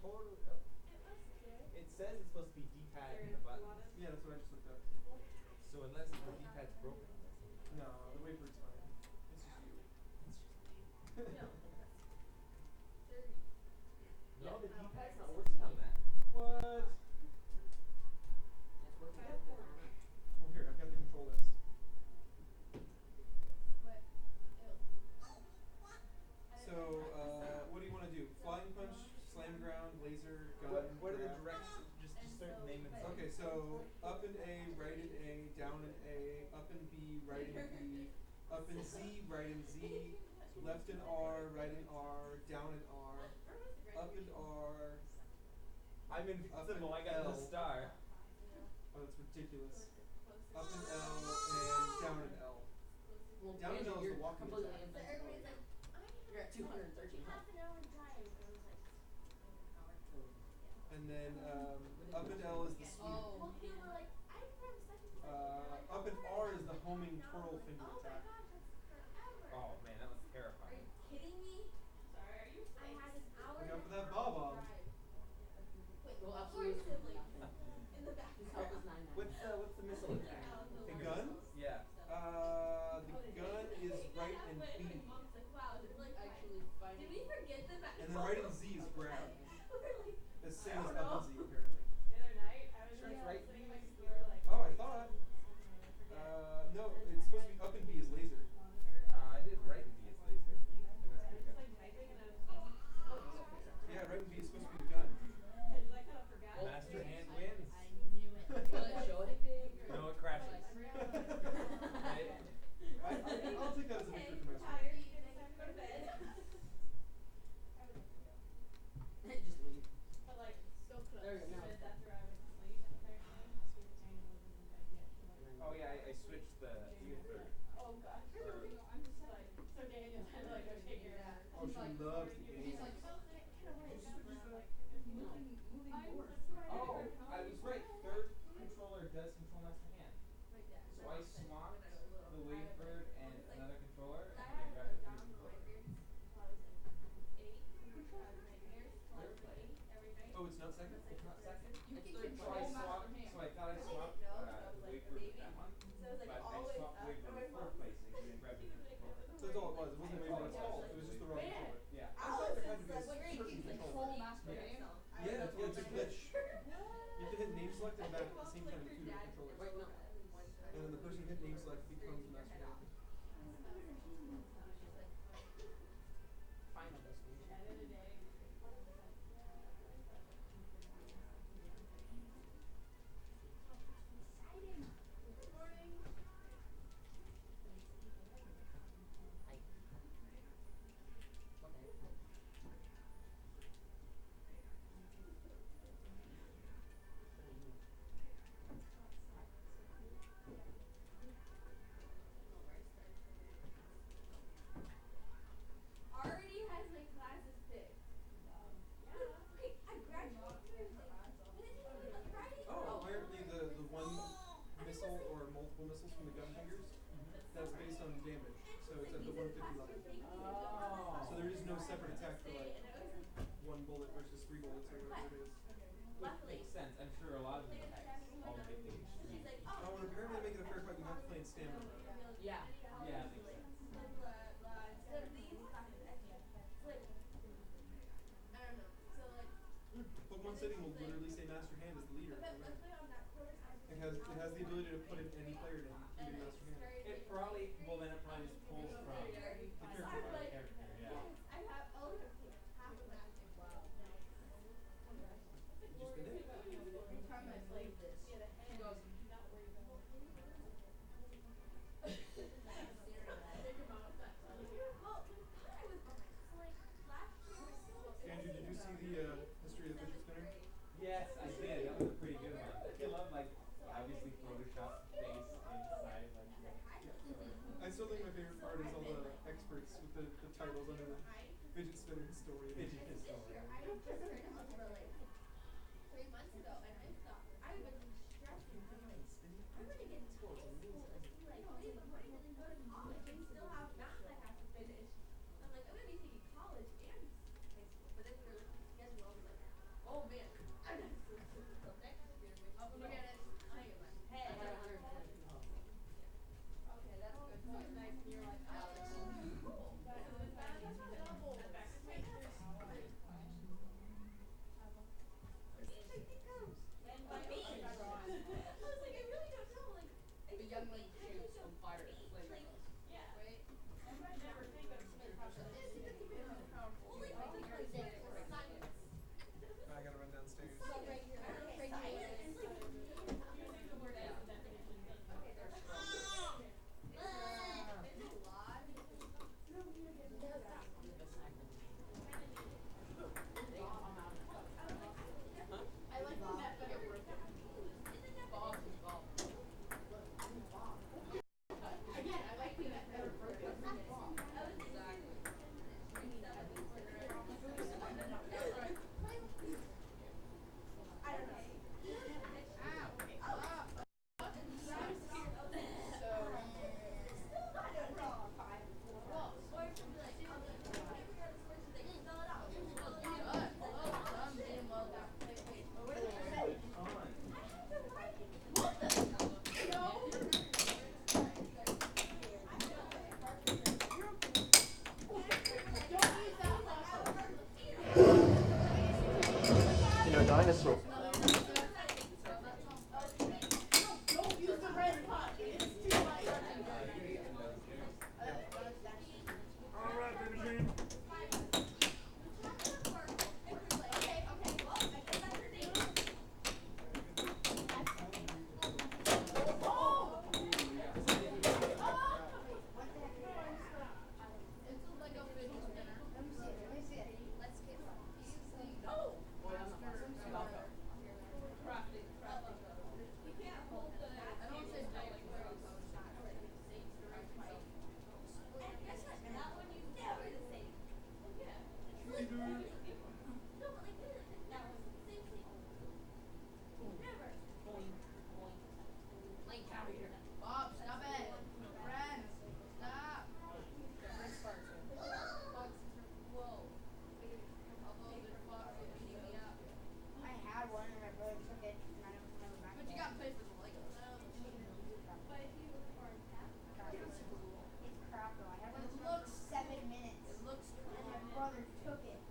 totally. It says it's supposed to be D-pad and the buttons. Yeah, that's what I just looked up. So unless the D-pad's broken. No, the wavefort's fine. It's just you. It's just me. No, the D-pad's not It's working on me. that. What? It's working on this, I don't know. Well, here, I've got the control list. So, what do you want to do? Flying punch, slam ground, laser, gun, What are the grab? directions? Just certain name and Okay, so up and A, right and A, down and A, up and B, right and B, up and Z, right and Z, left and R, right and R, down and R, up and R, I'm up and invincible, I got the L. star. Oh, that's ridiculous. Up and L and down and L. Well, Down and Andrew, L is the you're walking completely attack. invincible. You're at 213 health. And then What did up you and say? L is the speed. Up and R is the homing twirl finger attack. Oh man, that was terrifying. Look out for that bob-omb. Well, absolutely nothing. His health is 999. What's the missile attack? The Finger gun? missiles. Yeah. The gun is right and B. And then right and Z is grab. The same as up and Z apparently. Sure it's right B? Oh, I thought. No, it's supposed to be up and B is laser. I did right and B as laser. And that's good gun. Yeah, right and B is supposed to be the gun. Master Hand wins. Will it show it? No, it crashes. I'll take that as a victory for Master Hand. Just leave. There you go, now it's done. And Oh then yeah, I switched the ether. Oh, she loves the game. Oh, I was right. Third controller does control Master Hand. So I swapped the Wavebird and another controller, and then I grabbed the third controller. third place. Oh, it's not second? It's not second? It's third So I place. swapped, so I thought I swapped the Wavebird with that one, but I swapped Wavebird with fourth place and then grabbed a different controller. So that's all it was. It wasn't Wavebird's fault. It was just the wrong controller. Yeah. I thought there had to be a certain controller. Yeah, it's a glitch. You have to hit name select and back at the same time with two different controllers. Wait, no. And then the person who hit name select becomes the Master Hand. Final destination. Hi. What the heck? What do you mean? Oh, apparently the one missile or multiple missiles from the gun fingers, that's based on damage. So it's at the 150 level. Oh. So there is no separate attack for like one bullet versus three bullets or whatever it is. Which makes sense. I'm sure a lot of the attacks all hit the extreme. Oh, and apparently to make it a fair fight, you have to play in stamina. Yeah. Yeah, that makes sense. Pokemon City will literally say Master Hand is the leader. It has the ability to put in any player name, including Master Hand. It probably, well then it probably just pulls from The character the file. character, yeah. You just spin it? Andrew, did you see the history of the fidget spinner? Yes, I did. That was a pretty good one. I love like obviously Photoshop face inside like I still think my favorite part is all the experts with the titles under the fidget spinner historian. fidget historian. dinosaur. Don't use the red pot. It's too light. You need some notes here. Alright, baby Jane. Bob, stop it. Friends, stop. I had one and my brother took it and I don't remember back. But you got paid for the Legos. It's crap though. I had It one for looks 7 minutes It looks and my cool. brother took it.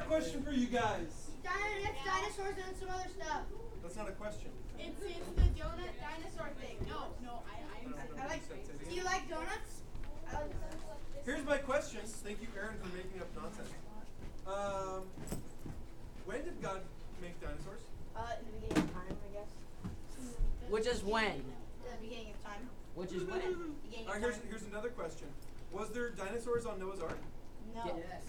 question for you guys. It's dinosaurs and some other stuff. That's not a question. It's the donut dinosaur thing. No, I like. Do you like donuts? I like donuts. Here's my question. Thank you, Aaron, for making up nonsense. When did God make dinosaurs? In the beginning of time, I guess. Which is when? The beginning of time. Which is when? Beginning All of right, time. here's another question. Was there dinosaurs on Noah's Ark? No. Yes.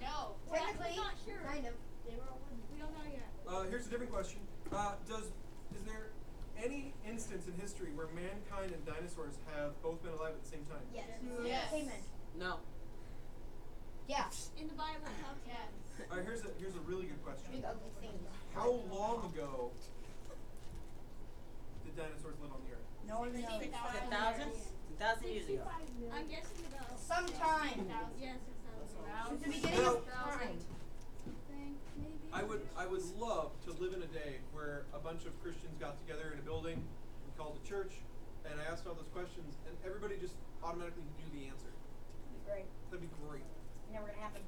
no. Technically, We're not sure. kind of. They were all we don't know yet. Here's a different question. Is there any instance in history where mankind and dinosaurs have both been alive at the same time? Yes. Yes. Amen. No. Yeah. In the Bible, yes. All right, here's a really good question. Big ugly things. How long ago did dinosaurs live on the Earth? No one knows. 2,000? 2,000 years ago. I'm guessing about Sometime. yes, Since the beginning of time. I would love to live in a day where a bunch of Christians got together in a building and called a church, and I asked all those questions, and everybody just automatically knew the answer. That'd be great. That'd be great. Never gonna happen.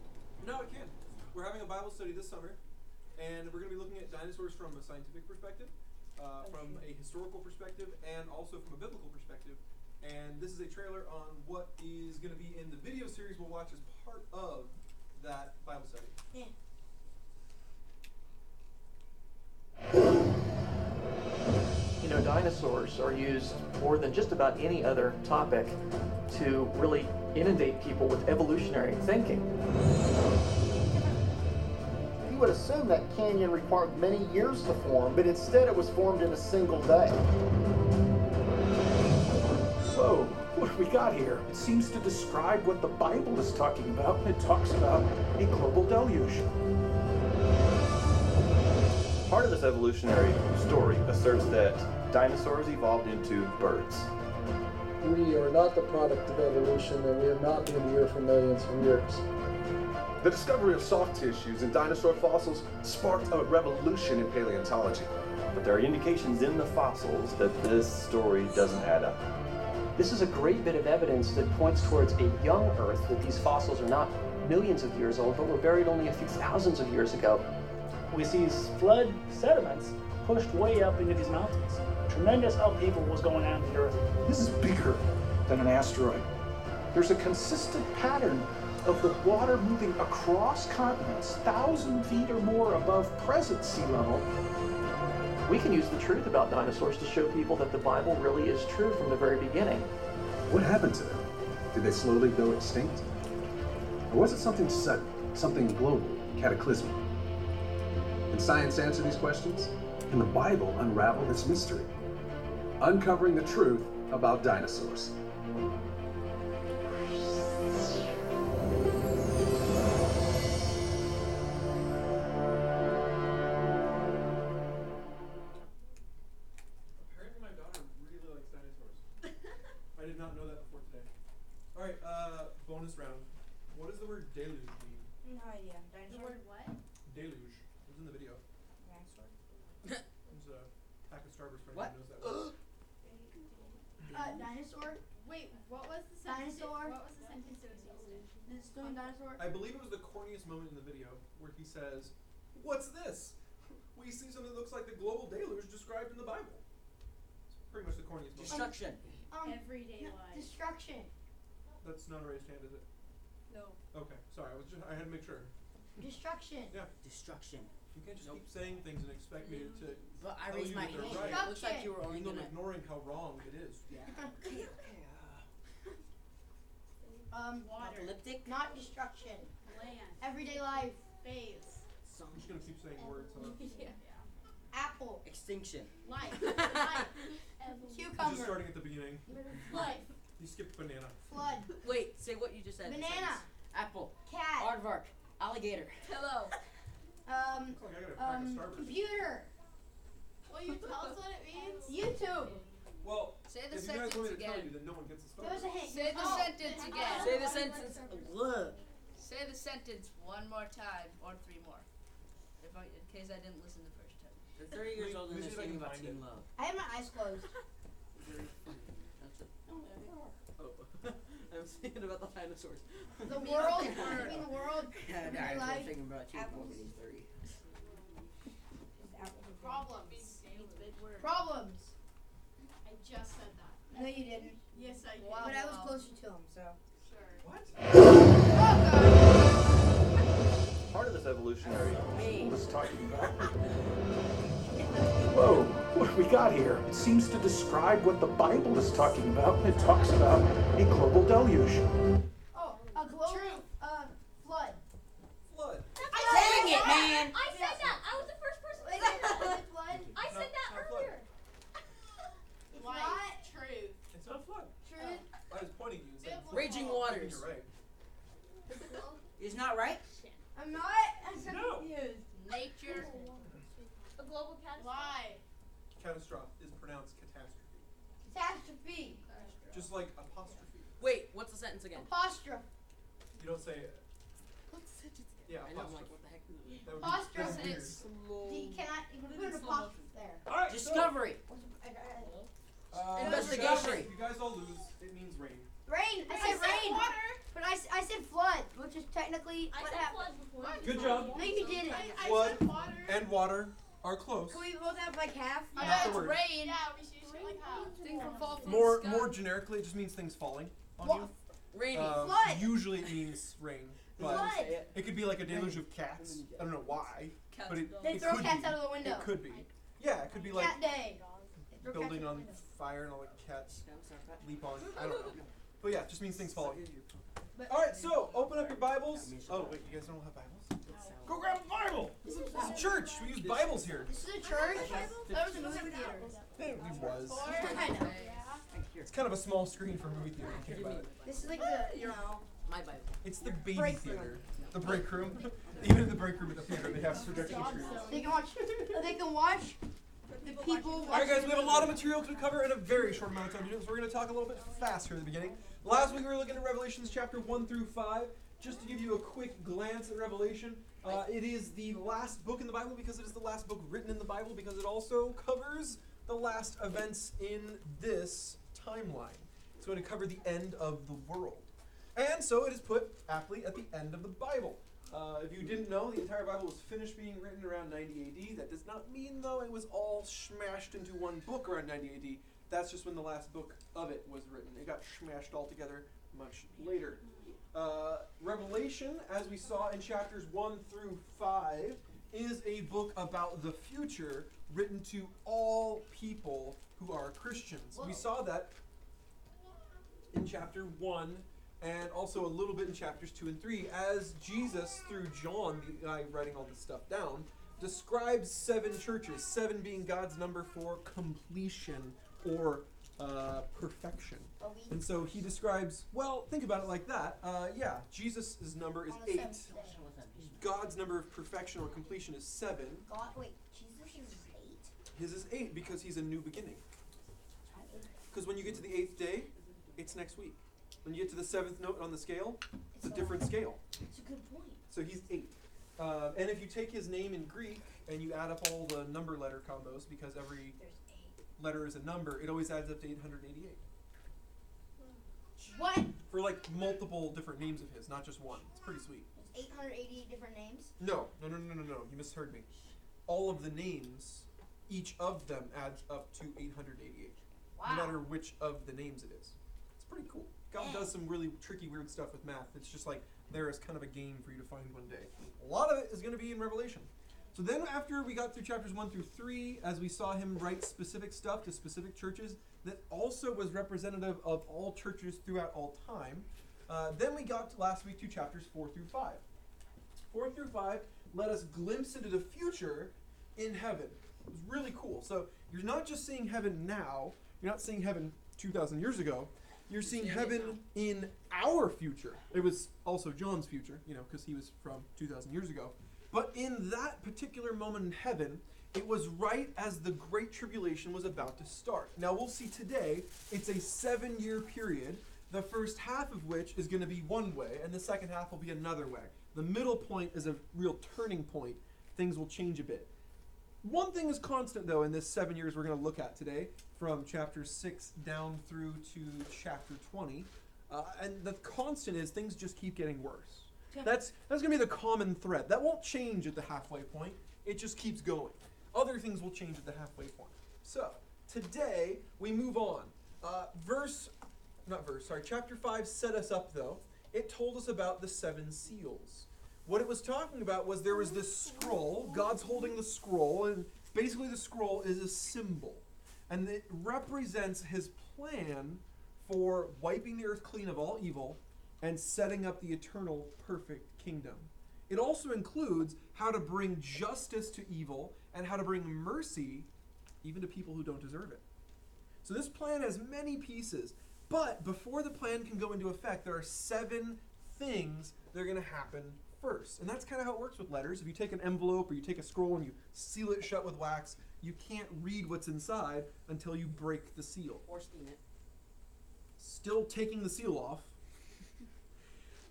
No, it can. We're having a Bible study this summer, and we're going to be looking at dinosaurs from a scientific perspective, from a historical perspective, and also from a biblical perspective. And this is a trailer on what is going to be in the video series we'll watch as part of that Bible study. Yeah. You know, dinosaurs are used more than just about any other topic to really inundate people with evolutionary thinking. You would assume that canyon required many years to form, but instead it was formed in a single day. So, what have we got here? It seems to describe what the Bible is talking about. It talks about a global deluge. Part of this evolutionary story asserts that dinosaurs evolved into birds. We are not the product of evolution, and we have not been here for millions of years. The discovery of soft tissues in dinosaur fossils sparked a revolution in paleontology. But there are indications in the fossils that this story doesn't add up. This is a great bit of evidence that points towards a young Earth, that these fossils are not millions of years old, but were buried only a few thousands of years ago. We see flood sediments pushed way up into these mountains. Tremendous upheaval was going on in the Earth. This is bigger than an asteroid. There's a consistent pattern of the water moving across continents, 1,000 feet or more above present sea level. We can use the truth about dinosaurs to show people that the Bible really is true from the very beginning. What happened to them? Did they slowly go extinct? Or was it something sudden, something global, cataclysmic? Can science answer these questions? Can the Bible unravel its mystery? Uncovering the truth about dinosaurs. Apparently my daughter really likes dinosaurs. I did not know that before today. Alright, bonus round. What does the word deluge mean? No idea. The Dinosaur. word what? Deluge. It was in the video. Dinosaur. There's a pack of Starburst for What? anyone who knows that word. Dinosaur. Wait, what was the sentence? Dinosaur. What was the sentence it was used in? Is it still in dinosaur? I believe it was the corniest moment in the video where he says, "What's this? We see something that looks like the global deluge described in the Bible." It's pretty much the corniest moment. Destruction. Everyday life. Destruction. That's not a raised hand, is it? No. Okay, sorry. I had to make sure. Destruction. Yeah. Destruction. You can't just Nope. keep saying things and expect me to But I tell raised you my that they're hand. right. It looks like you were only Even though gonna. I'm ignoring how wrong it is. Yeah. Water. Apocalyptic. Not destruction. Land. Everyday life. Phase. I'm just gonna keep saying words, huh? Yeah. Apple. Extinction. Life. Life. You're just Cucumber. starting at the beginning. Life. You skipped banana. Flood. Wait, say what you just said. Banana. Apple. Cat. Aardvark. Alligator. Pillow. Looks like I got a pack of Starburst. Computer. Will you tell us what it means? YouTube. Well, Say the if you guys sentence want me to tell again. you, then no one gets the Give us Starburst. a hint. Say the sentence again. Say the sentence. Ugh. Say the sentence one more time or three more. In case I didn't listen the first time. They're 30 years old and Let me they're see if I singing can about find Team it. Love. I have my eyes closed. That's system. Oh, I was thinking about the dinosaurs. The world. I mean the world. Yeah, Real I was life. thinking about you. Apples. Problems. Big word. Problems. I just said that. No, you didn't. Yes, I did. But I was closer to him, so. Sure. What? Part of this evolutionary. Was talking about. Whoa, what do we got here? It seems to describe what the Bible is talking about. It talks about a global deluge. Oh, a global flood. Flood. Dang it, man! I said that. I was the first person to say that. Flood. I said that not flood. earlier. It's Like, not truth. It's not flood. truth. I was pointing you and saying flood. Raging waters. You're right. Is not right? I'm not. I'm so No. confused. Nature. A global catastrophe. Why? Catastrophe is pronounced catastrophe. Catastrophe. Just like apostrophe. Wait, what's the sentence again? Apostrophe. You don't say What's the sentence again? yeah, I know, I'm like, apostrophe. what the heck? That would Apostrophe. be weird. You cannot. You can put an apostrophe there. Alright, Discovery. Investigation. You guys all lose. It means rain. Rain. I said rain. But I said flood, which is technically I what said happened. flood before. Good job. No, you didn't. I Flood said water. and water are close. Can we both have like half? Not Yeah, the it's word. rain. Yeah, we should use it like how. Things will fall from More the sky. more generically, it just means things falling on What? you. Rainy. Flood. Usually it means rain, but Flood. it could be like a deluge of cats. I don't know why, Cats but it, don't. They it throw could cats be. out of the window. It could be. Yeah, it could be like Cat day. They throw cats building out on the window. fire and all the cats leap on. I don't know. But yeah, it just means things falling. But- All right, so open up your Bibles. Oh wait, you guys don't have Bibles? Go grab a Bible. This is a church. We use Bibles here. This is a church. That was a movie theater. It was. I know. It's kind of a small screen for a movie theater. If you think about it. This is like the, you know. My Bible. It's the baby Break theater. The break room. Even in the break room at the theater, they have projection screens. They can watch. They can watch the people. All right, guys, we have a lot of material to cover in a very short amount of time to do it, so we're going to talk a little bit faster at the beginning. Last week we were looking at Revelations chapter 1 through 5. Just to give you a quick glance at Revelation, it is the last book in the Bible because it is the last book written in the Bible because it also covers the last events in this timeline. It's going to cover the end of the world. And so it is put aptly at the end of the Bible. If you didn't know, the entire Bible was finished being written around 90 AD. That does not mean, though, it was all smashed into one book around 90 AD. That's just when the last book of it was written. It got smashed all together much later. Revelation, as we saw in chapters 1 through 5, is a book about the future written to all people who are Christians. We saw that in chapter 1 and also a little bit in chapters 2 and 3 as Jesus, through John, the guy writing all this stuff down, describes 7 churches, 7 being God's number for completion or perfection. And so he describes, well, think about it like that. Yeah, Jesus' number is 8. God's number of perfection or completion is 7. God, wait, Jesus is 8? His is 8 because he's a new beginning. Because when you get to the 8th day, it's next week. When you get to the 7th note on the scale, it's a different scale. It's a good point. So he's 8. And if you take his name in Greek and you add up all the number letter combos, because every letter is a number, it always adds up to 888. What? For like multiple different names of his, not just one. It's pretty sweet. There's 888 different names? No. You misheard me. All of the names, each of them adds up to 888. Wow. No matter which of the names it is. It's pretty cool. God does some really tricky, weird stuff with math. It's just like there is kind of a game for you to find one day. A lot of it is going to be in Revelation. So then after we got through chapters 1 through 3, as we saw him write specific stuff to specific churches that also was representative of all churches throughout all time, then we got to last week to chapters 4 through 5. 4 through 5 let us glimpse into the future in heaven. It was really cool. So you're not just seeing heaven now, you're not seeing heaven 2,000 years ago, you're seeing heaven in our future. It was also John's future, because he was from 2,000 years ago. But in that particular moment in heaven, it was right as the Great Tribulation was about to start. Now we'll see today, it's a 7-year period, the first half of which is going to be one way, and the second half will be another way. The middle point is a real turning point. Things will change a bit. One thing is constant, though, in this 7 years we're going to look at today, from chapter 6 down through to chapter 20. And the constant is things just keep getting worse. That's going to be the common thread. That won't change at the halfway point. It just keeps going. Other things will change at the halfway point. So, today, we move on. Chapter 5 set us up, though. It told us about the 7 seals. What it was talking about was there was this scroll. God's holding the scroll, and basically the scroll is a symbol. And it represents his plan for wiping the earth clean of all evil and setting up the eternal perfect kingdom. It also includes how to bring justice to evil and how to bring mercy even to people who don't deserve it. So this plan has many pieces, but before the plan can go into effect, there are 7 things that are going to happen first. And that's kind of how it works with letters. If you take an envelope or you take a scroll and you seal it shut with wax, you can't read what's inside until you break the seal. Or steam it. Still taking the seal off.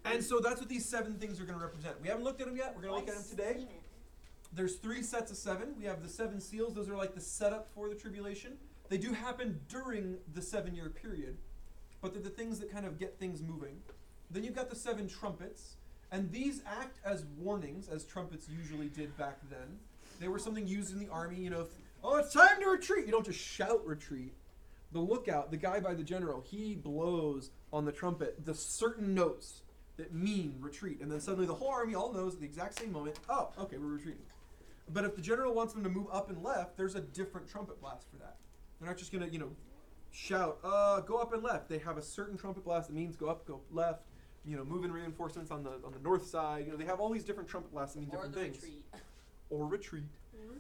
And so that's what these 7 things are going to represent. We haven't looked at them yet. We're going to look at them today. There's 3 sets of 7. We have the 7 seals. Those are like the setup for the tribulation. They do happen during the 7-year period, but they're the things that kind of get things moving. Then you've got the 7 trumpets, and these act as warnings, as trumpets usually did back then. They were something used in the army, it's time to retreat. You don't just shout retreat. The lookout, the guy by the general, he blows on the trumpet the certain notes that mean retreat. And then suddenly the whole army all knows at the exact same moment, oh, okay, we're retreating. But if the general wants them to move up and left, there's a different trumpet blast for that. They're not just going to, shout, go up and left. They have a certain trumpet blast that means go up, go left, move in reinforcements on the north side. They have all these different trumpet blasts that mean different things. Or retreat.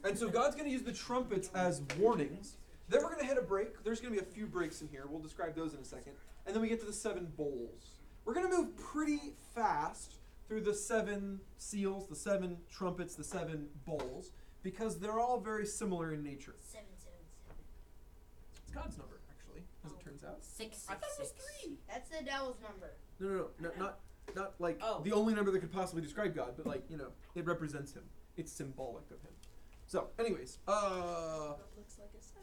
And so God's going to use the trumpets as warnings. Then we're going to hit a break. There's going to be a few breaks in here. We'll describe those in a second. And then we get to the 7 bowls. We're going to move pretty fast through the 7 seals, the 7 trumpets, the 7 bowls, because they're all very similar in nature. 777. It's God's number, actually, as it turns out. 666. I thought it was 3. That's the devil's number. No, not like the only number that could possibly describe God, but it represents him. It's symbolic of him. So, anyways,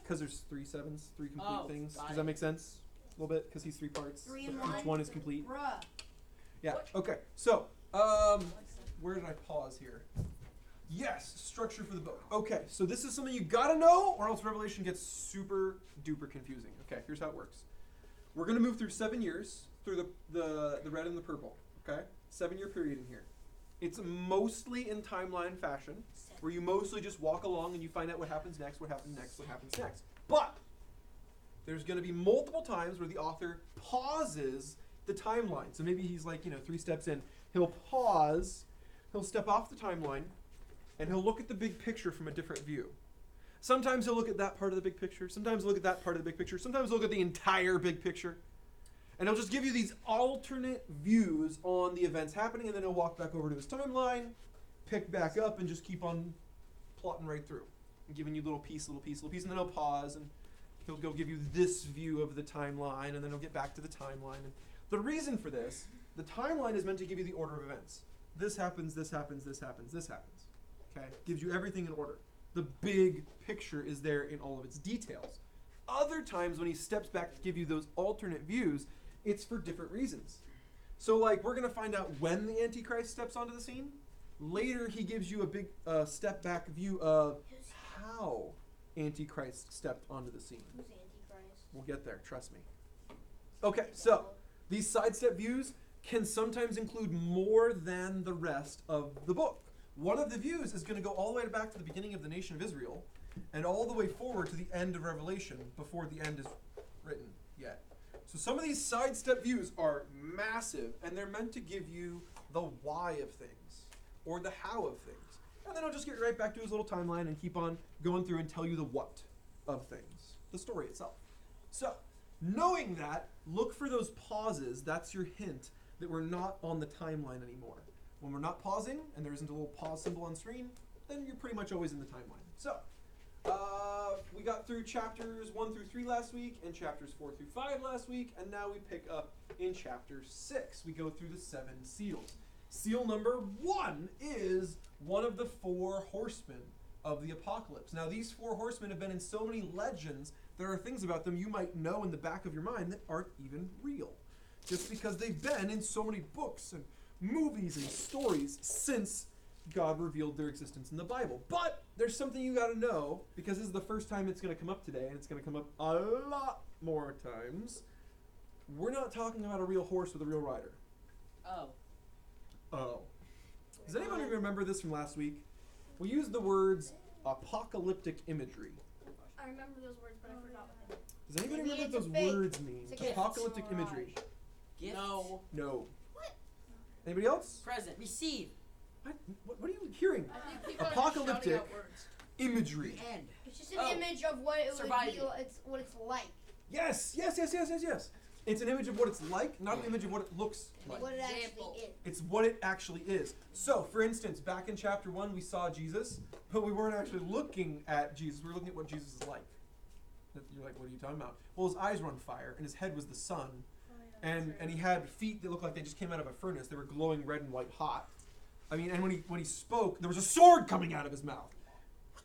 because there's 3 sevens, 3 complete things. Does that make sense? A little bit, because he's 3 parts. 3 so and each 1 is complete. Bruh. Yeah. Okay. So, where did I pause here? Yes, structure for the book. Okay, so this is something you gotta know, or else Revelation gets super duper confusing. Okay, here's how it works. We're gonna move through 7 years through the red and the purple. Okay, 7-year period in here. It's mostly in timeline fashion, where you mostly just walk along and you find out what happens next, what happens next, what happens next. But there's going to be multiple times where the author pauses the timeline. So maybe he's 3 steps in. He'll pause, he'll step off the timeline, and he'll look at the big picture from a different view. Sometimes he'll look at that part of the big picture. Sometimes he'll look at that part of the big picture. Sometimes he'll look at the entire big picture. And he'll just give you these alternate views on the events happening, and then he'll walk back over to his timeline, pick back up, and just keep on plotting right through, and giving you little piece, and then he'll pause, and he'll go give you this view of the timeline, and then he'll get back to the timeline. And the reason for this, the timeline is meant to give you the order of events. This happens, this happens, this happens, this happens. Okay? Gives you everything in order. The big picture is there in all of its details. Other times when he steps back to give you those alternate views, it's for different reasons. So we're going to find out when the Antichrist steps onto the scene. Later, he gives you a big step back view of how Antichrist stepped onto the scene. Who's Antichrist? We'll get there, trust me. Okay, so these sidestep views can sometimes include more than the rest of the book. One of the views is going to go all the way back to the beginning of the nation of Israel and all the way forward to the end of Revelation before the end is written yet. So some of these sidestep views are massive, and they're meant to give you the why of things, or the how of things. And then he'll just get right back to his little timeline and keep on going through and tell you the what of things, the story itself. So, knowing that, look for those pauses. That's your hint that we're not on the timeline anymore. When we're not pausing, and there isn't a little pause symbol on screen, then you're pretty much always in the timeline. So, we got through chapters 1 through 3 last week, and chapters 4 through 5 last week, and now we pick up in chapter 6. We go through the 7 seals. Seal number 1 is one of the 4 horsemen of the apocalypse. Now, these 4 horsemen have been in so many legends, there are things about them you might know in the back of your mind that aren't even real. Just because they've been in so many books and movies and stories since God revealed their existence in the Bible. But there's something you gotta know, because this is the first time it's gonna come up today, and it's gonna come up a lot more times. We're not talking about a real horse with a real rider. Oh. Does anybody remember this from last week? We used the words apocalyptic imagery. I remember those words, but I forgot what they meant. Does anybody Maybe remember what it's those a fake. words mean? It's a gift. Apocalyptic imagery. Gift. No. What? Anybody else? Present. Receive. What are you hearing? I think people are Apocalyptic shouting out words. imagery. End. It's just an image of what it would Surviving. be. It's what it's like. Yes. It's an image of what it's like, not an image of what it looks like. What it actually is. It's what it actually is. So, for instance, back in chapter 1, we saw Jesus, but we weren't actually looking at Jesus. We were looking at what Jesus is like. You're like, what are you talking about? Well, his eyes were on fire, and his head was the sun, and he had feet that looked like they just came out of a furnace. They were glowing red and white hot. I mean, and when he spoke, there was a sword coming out of his mouth.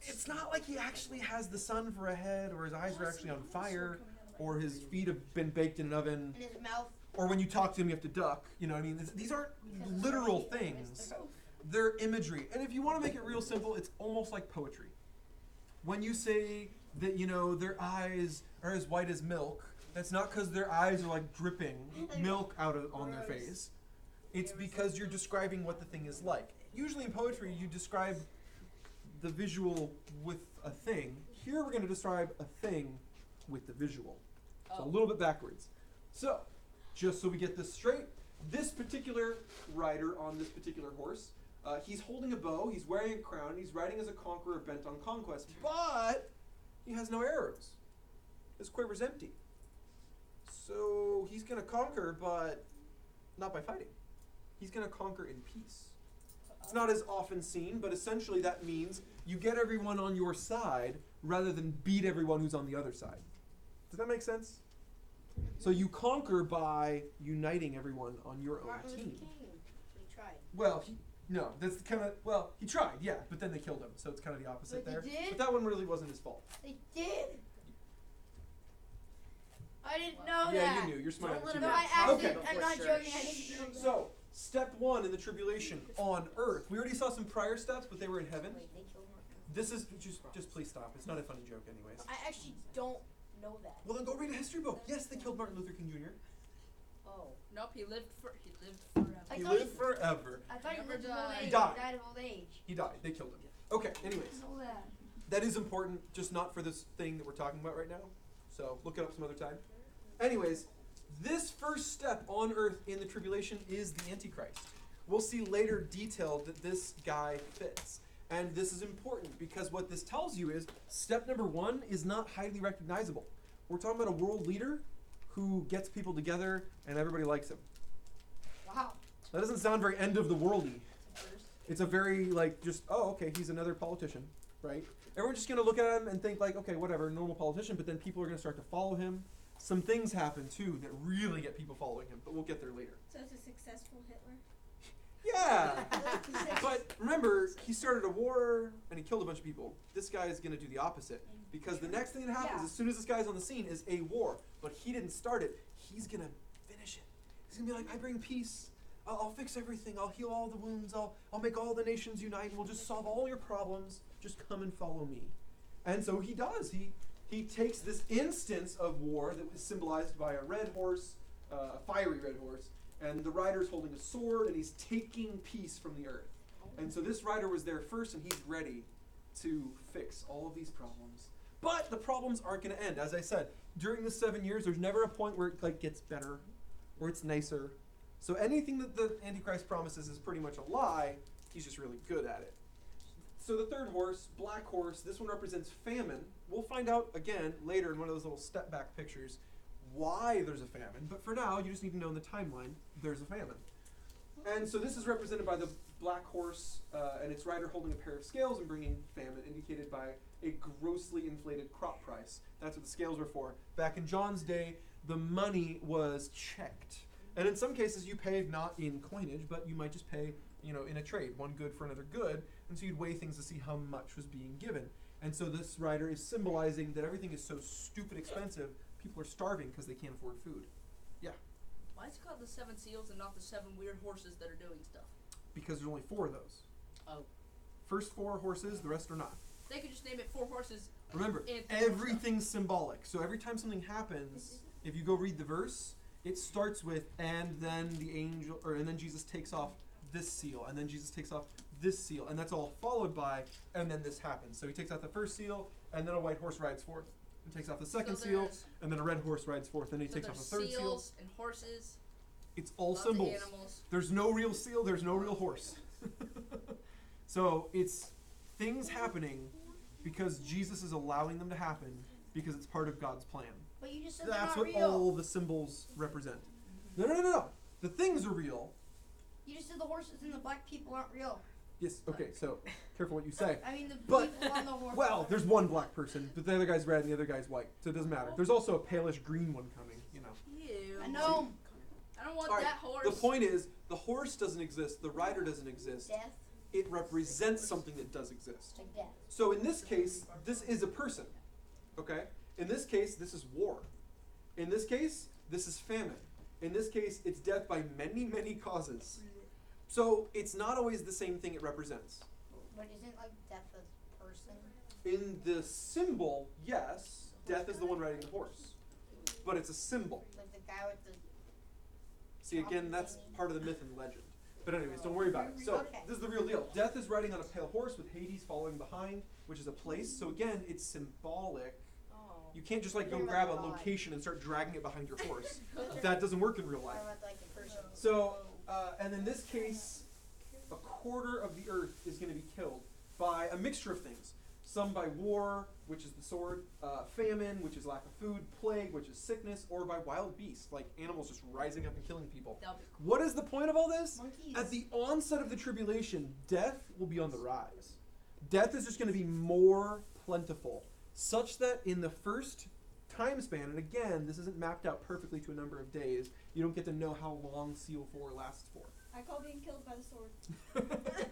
It's not like he actually has the sun for a head, or his eyes are actually on fire, or his feet have been baked in an oven. In his mouth. Or when you talk to him, you have to duck. You know what I mean? These aren't literal things. They're imagery. And if you want to make it real simple, it's almost like poetry. When you say that, their eyes are as white as milk, that's not because their eyes are like dripping milk on their face. It's because you're describing what the thing is like. Usually in poetry, you describe the visual with a thing. Here we're going to describe a thing with the visual. So a little bit backwards. So, just so we get this straight, this particular rider on this particular horse, he's holding a bow, he's wearing a crown, he's riding as a conqueror bent on conquest, but he has no arrows. His quiver's empty. So he's going to conquer, but not by fighting. He's going to conquer in peace. It's not as often seen, but essentially that means you get everyone on your side rather than beat everyone who's on the other side. Does that make sense? So you conquer by uniting everyone on your own Martin Luther team. King. He tried. Well, he tried, yeah, but then they killed him, so it's kind of the opposite But there. they did? But that one really wasn't his fault. They did. I didn't know that. Yeah, you knew. You're smart. No, I actually, I'm not joking. I didn't know that. So, step 1 in the tribulation on earth. We already saw some prior steps, but they were in heaven. Wait, they killed Martin. This is, just please stop. It's not a funny joke anyways. I actually don't know that. Well, then go read a history book. Yes, they killed Martin Luther King Jr. Oh. Nope, he lived forever. He lived forever. I thought he Never lived his old died. age. He died. He died of old age. He died. They killed him. Okay, anyways. Know that. That is important, just not for this thing that we're talking about right now. So, look it up some other time. Anyways, this first step on earth in the tribulation is the Antichrist. We'll see later detailed that this guy fits. And this is important because what this tells you is step number 1 is not highly recognizable. We're talking about a world leader who gets people together and everybody likes him. Wow. That doesn't sound very end of the worldy. It's a very okay, he's another politician, right? Everyone's just going to look at him and think okay, whatever, normal politician, but then people are going to start to follow him. Some things happen too that really get people following him, but we'll get there later. So it's a successful Hitler? Yeah! But remember, he started a war and he killed a bunch of people. This guy is going to do the opposite. Because the next thing that happens, as soon as this guy's on the scene, is a war. But he didn't start it. He's going to finish it. He's going to be like, I bring peace. I'll fix everything. I'll heal all the wounds. I'll make all the nations unite. And we'll just solve all your problems. Just come and follow me. And so he does. He takes this instance of war that was symbolized by a red horse, a fiery red horse, and the rider's holding a sword, and he's taking peace from the earth. And so this rider was there first, and he's ready to fix all of these problems. But the problems aren't going to end. As I said, during the 7 years, there's never a point where it gets better, or it's nicer. So anything that the Antichrist promises is pretty much a lie. He's just really good at it. So the third horse, black horse, this one represents famine. We'll find out again later in one of those little step back pictures why there's a famine. But for now, you just need to know in the timeline, there's a famine. And so this is represented by the black horse and its rider holding a pair of scales and bringing famine, indicated by a grossly inflated crop price. That's what the scales were for. Back in John's day, the money was checked. And in some cases, you paid not in coinage, but you might just pay in a trade, one good for another good, and so you'd weigh things to see how much was being given. And so this rider is symbolizing that everything is so stupid expensive, people are starving because they can't afford food. Yeah. Why is it called the 7 seals and not the 7 weird horses that are doing stuff? Because there's only 4 of those. Oh. First 4 horses, the rest are not. They could just name it 4 horses. Remember, everything's symbolic. So every time something happens, if you go read the verse, it starts with, and then the angel, and then Jesus takes off this seal, and then Jesus takes off this seal, and that's all followed by, and then this happens. So he takes out the first seal, and then a white horse rides forth. He takes off the second seal, and then a red horse rides forth, and he takes off the third seal. Seals and horses. It's all symbols. There's no real seal, there's no real horse. So it's things happening because Jesus is allowing them to happen because it's part of God's plan. But you just said That's they're what not real. all the symbols represent. No. The things are real. You just said the horses and the black people aren't real. Yes, okay, so careful what you say. I mean, the But, people on the horse. well, there's one black person, but the other guy's red and the other guy's white, so it doesn't matter. There's also a palish green one coming, Ew. I know. I don't want All right, that horse. the point is, the horse doesn't exist, the rider doesn't exist. Death. It represents something that does exist. Like death. So in this case, this is a person, okay? In this case, this is war. In this case, this is famine. In this case, it's death by many, many causes. So it's not always the same thing it represents. But isn't like death a person? In the symbol, yes, death is the one riding the horse. But it's a symbol. Like the guy with the... See, again, that's part of the myth and legend. But anyways, don't worry about it. So, this is the real deal. Death is riding on a pale horse with Hades following behind, which is a place. So again, it's symbolic. You can't just like go grab a location and start dragging it behind your horse. That doesn't work in real life. So, and in this case, a quarter of the earth is going to be killed by a mixture of things. Some by war, which is the sword, famine, which is lack of food, plague, which is sickness, or by wild beasts, like animals just rising up and killing people. What is the point of all this? Monkeys. At the onset of the tribulation, death will be on the rise. Death is just going to be more plentiful, such that in the first time span, and again, this isn't mapped out perfectly to a number of days, you don't get to know how long Seal 4 lasts for. I call being killed by the sword.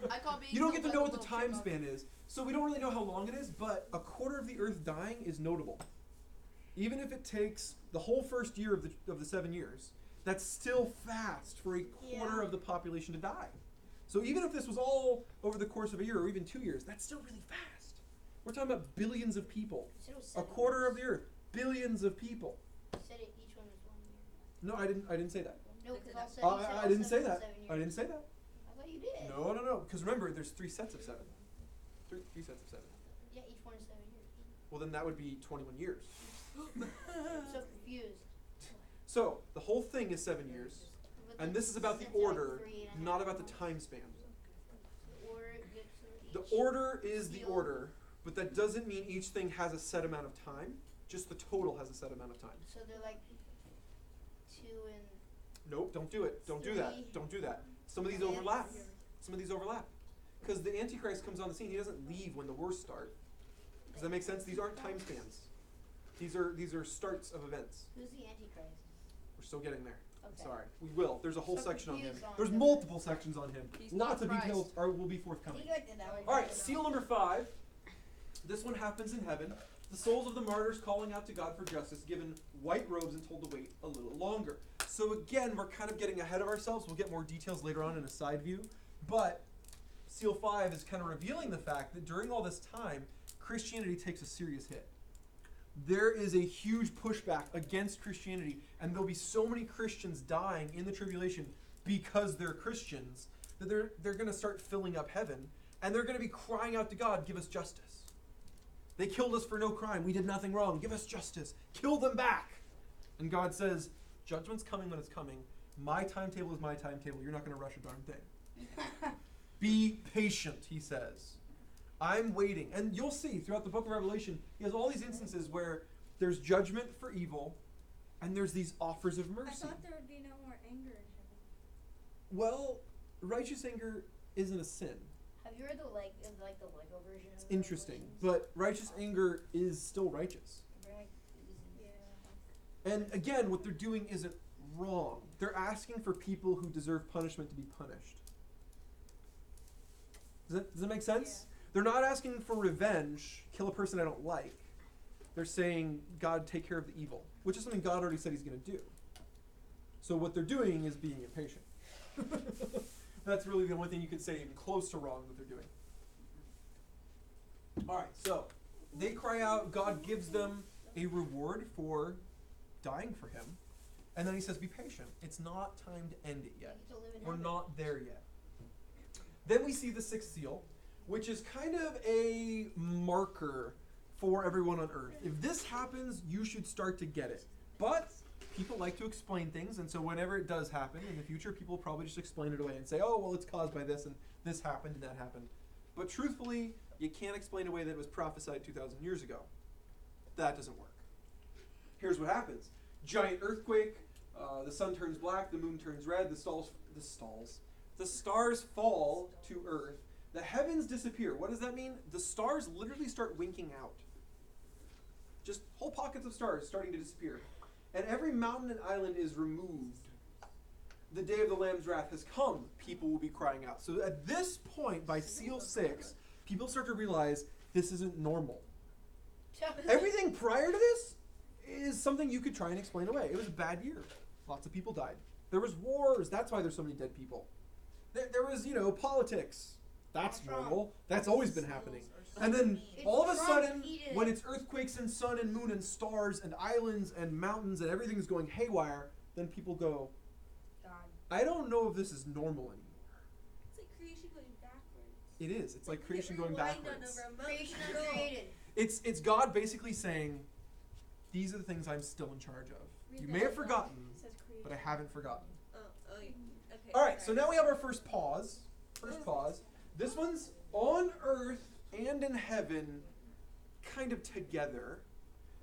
I call being You don't get killed to by know the what the little time chipmunk. span is, so we don't really know how long it is, but a quarter of the earth dying is notable. Even if it takes the whole first year of the 7 years, that's still fast for a quarter of the population to die. So even if this was all over the course of a year or even 2 years, that's still really fast. We're talking about billions of people. A quarter of the earth, billions of people. You said it, each one was 1 year. No, I didn't say that. No, because all seven, you said I all didn't say 7 that. 7 years. I didn't say that. I thought you did. No. Because remember, there's 3 sets of 7. Three sets of 7. Yeah, each one is 7 years. Well, then that would be 21 years. I'm so confused. So the whole thing is 7 years, and this is about the order, not about the time span. The order is the order, but that doesn't mean each thing has a set amount of time. Just the total has a set amount of time. So they're like 2 and... Nope, don't do it. Don't do that. Don't do that. Some of these overlap. Some of these overlap. Because the Antichrist comes on the scene, he doesn't leave when the wars start. Does that make sense? These aren't time spans. These are starts of events. Who's the Antichrist? We're still getting there. Okay. Sorry. We will. There's a whole So section on him. confused on There's him. multiple sections on him. He's Lots not of Christ. details will be forthcoming. Think like that one. Alright, seal number 5. This one happens in heaven. The souls of the martyrs calling out to God for justice, given white robes and told to wait a little longer. So again, we're kind of getting ahead of ourselves. We'll get more details later on in a side view. But seal 5 is kind of revealing the fact that during all this time, Christianity takes a serious hit. There is a huge pushback against Christianity, and there'll be so many Christians dying in the tribulation because they're Christians that they're going to start filling up heaven, and they're going to be crying out to God, give us justice. They killed us for no crime. We did nothing wrong. Give us justice. Kill them back. And God says, judgment's coming when it's coming. My timetable is my timetable. You're not going to rush a darn thing. Be patient, he says. I'm waiting. And you'll see throughout the book of Revelation, he has all these instances where there's judgment for evil, and there's these offers of mercy. I thought there would be no more anger in heaven. Well, righteous anger isn't a sin. Have you read the the Lego version of It's interesting. But righteous anger is still righteous. And again, what they're doing isn't wrong. They're asking for people who deserve punishment to be punished. Does that make sense? Yeah. They're not asking for revenge, kill a person I don't like. They're saying, God, take care of the evil, which is something God already said he's going to do. So what they're doing is being impatient. That's really the only thing you could say even close to wrong that they're doing. All right, so they cry out. God gives them a reward for dying for him. And then he says, be patient. It's not time to end it yet. We're not there yet. Then we see the sixth seal, which is kind of a marker for everyone on earth. If this happens, you should start to get it. But people like to explain things, and so whenever it does happen in the future, people will probably just explain it away and say, oh, well, it's caused by this, and this happened, and that happened. But truthfully, you can't explain away that it was prophesied 2,000 years ago. That doesn't work. Here's what happens. Giant earthquake, the sun turns black, the moon turns red, the stars fall to earth, the heavens disappear. What does that mean? The stars literally start winking out. Just whole pockets of stars starting to disappear. And every mountain and island is removed. The day of the Lamb's wrath has come. People will be crying out. So at this point, by seal 6, people start to realize this isn't normal. Everything prior to this is something you could try and explain away. It was a bad year. Lots of people died. There was wars. That's why there's so many dead people. There was, politics. That's normal. That's always been happening. And then all of a sudden, when it's earthquakes and sun and moon and stars and islands and mountains and everything's going haywire, then people go, I don't know if this is normal anymore. It's like creation going backwards. It is. It's like creation going backwards. Creation uncreated. It's God basically saying, these are the things I'm still in charge of. You may have forgotten, but I haven't forgotten. Okay. All right, so now we have our first pause. This one's on earth and in heaven, kind of together.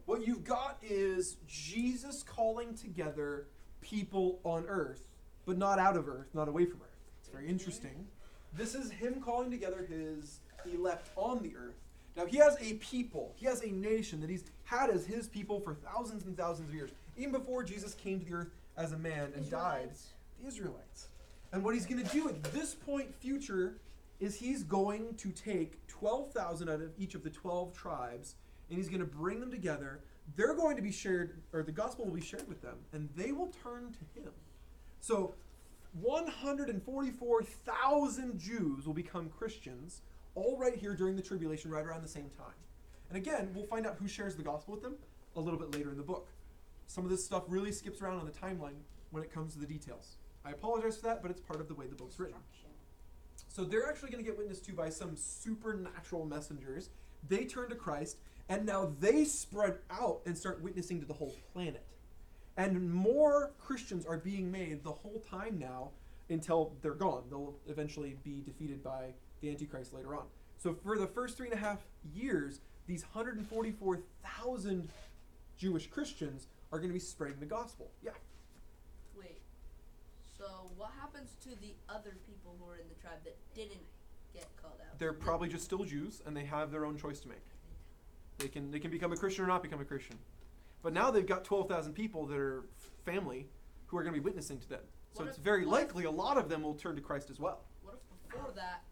What you've got is Jesus calling together people on earth, but not out of earth, not away from earth. It's very interesting. This is him calling together his elect on the earth. Now, he has a people, he has a nation that he's had as his people for thousands and thousands of years. Even before Jesus came to the earth as a man and died, the Israelites. And what he's going to do at this point future is he's going to take 12,000 out of each of the 12 tribes, and he's going to bring them together. They're going to be shared, or the gospel will be shared with them, and they will turn to him. So 144,000 Jews will become Christians, all right here during the tribulation, right around the same time. And again, we'll find out who shares the gospel with them a little bit later in the book. Some of this stuff really skips around on the timeline when it comes to the details. I apologize for that, but it's part of the way the book's written. So they're actually going to get witnessed to by some supernatural messengers. They turn to Christ, and now they spread out and start witnessing to the whole planet. And more Christians are being made the whole time now until they're gone. They'll eventually be defeated by the Antichrist later on. So for the first 3.5 years, these 144,000 Jewish Christians are going to be spreading the gospel. Yeah. Wait. So what happens to the other people who are in the tribe that didn't get called out? They're probably just still Jews, and they have their own choice to make. They can become a Christian or not become a Christian. But now they've got 12,000 people that are family who are going to be witnessing to them. So it's very likely a lot of them will turn to Christ as well. What if before that,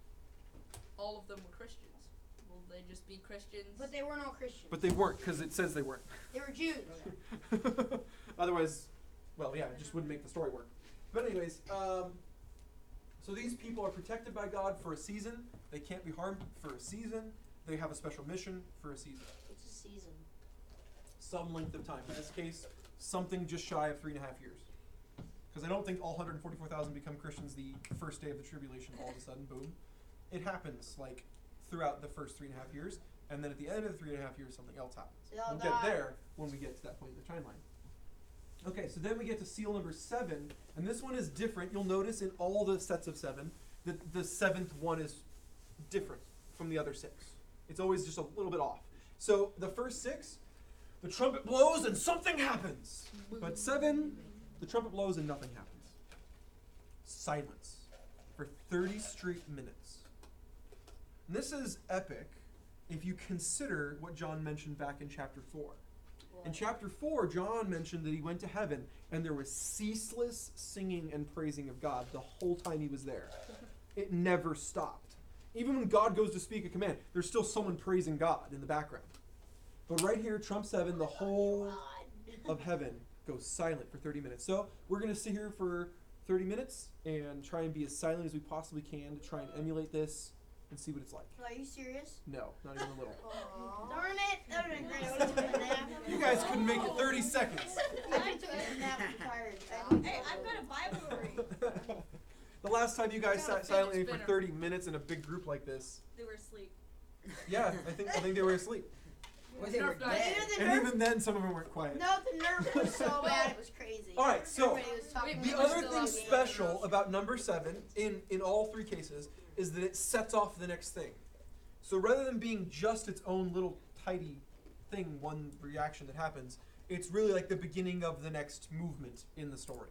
all of them were Christians? Will they just be Christians? But they weren't all Christians. But they weren't, because it says they weren't. They were Jews. Otherwise, well, yeah, it just wouldn't make the story work. But anyways, so these people are protected by God for a season. They can't be harmed for a season. They have a special mission for a season. It's a season. Some length of time. In this case, something just shy of 3.5 years. Because I don't think all 144,000 become Christians the first day of the tribulation, all of a sudden, boom. It happens, like, throughout the first 3.5 years, and then at the end of the 3.5 years, something else happens. We'll get there when we get to that point in the timeline. Okay, so then we get to seal number 7, and this one is different. You'll notice in all the sets of 7 that the 7th one is different from the other 6. It's always just a little bit off. So the first 6, the trumpet blows and something happens. But 7, the trumpet blows and nothing happens. Silence for 30 straight minutes. And this is epic if you consider what John mentioned back in chapter 4. In chapter 4, John mentioned that he went to heaven and there was ceaseless singing and praising of God the whole time he was there. It never stopped. Even when God goes to speak a command, there's still someone praising God in the background. But right here, trump 7, the whole of heaven goes silent for 30 minutes. So we're going to sit here for 30 minutes and try and be as silent as we possibly can to try and emulate this and see what it's like. Are you serious? No, not even a little. Darn it! That would have been great. I would have took a nap. You guys couldn't make it 30 seconds. I could have took a nap. I'm tired. Hey, I've got a Bible to read. The last time you guys I got a sat silently fidget for spinner. 30 minutes in a big group like this. They were asleep. Yeah, I think they were asleep. Or they were You know, dead. the And nerve, even then, some of them weren't quiet. no, the nerve was so bad it was crazy. All right, so Everybody was talking the about other still thing out special about number 7 in all 3 cases is that it sets off the next thing. So rather than being just its own little tidy thing, one reaction that happens, it's really like the beginning of the next movement in the story.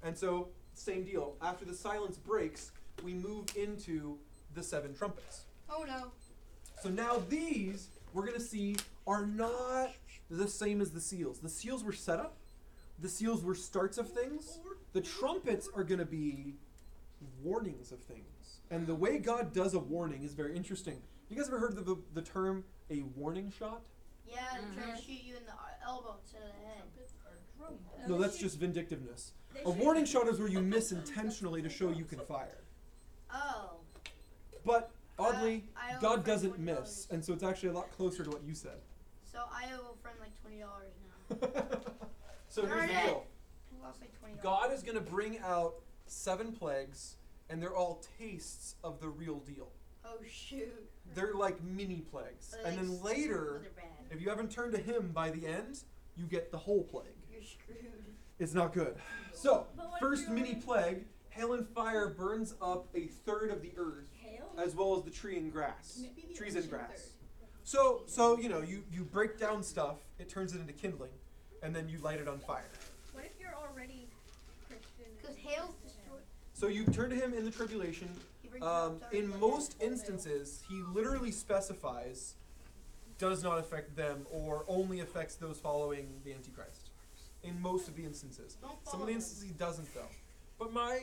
And so, same deal. After the silence breaks, we move into the 7 trumpets. Oh no. So now these, we're going to see, are not the same as the seals. The seals were setup. The seals were starts of things. The trumpets are going to be warnings of things. And the way God does a warning is very interesting. You guys ever heard of the term a warning shot? Yeah, they're trying to shoot you in the elbow instead of the head. No, that's just vindictiveness. A warning shot is where you miss intentionally to show you can fire. Oh. But oddly, I owe a God friend doesn't $20. miss, and so it's actually a lot closer to what you said. So I owe a friend like $20 now. So here's Darn the it. deal. I lost like $20. God is going to bring out 7 plagues, and they're all tastes of the real deal. Oh shoot. They're like mini plagues. Are they And then like later, they're bad. if you haven't turned to Him by the end, you get the whole plague. You're screwed. It's not good. So, But what first if you're mini plague, hail and fire burns up a third of the earth, Hail? as well as the tree and grass. Maybe the Trees and ocean grass. So you know, you break down stuff, it turns it into kindling, and then you light it on fire. What if you're already Christian? Because hail's destroyed. So you turn to Him in the tribulation. He brings you up to In our most level. instances, He literally specifies does not affect them or only affects those following the Antichrist. In most of the instances. Don't Some follow of the him. instances He doesn't though. But my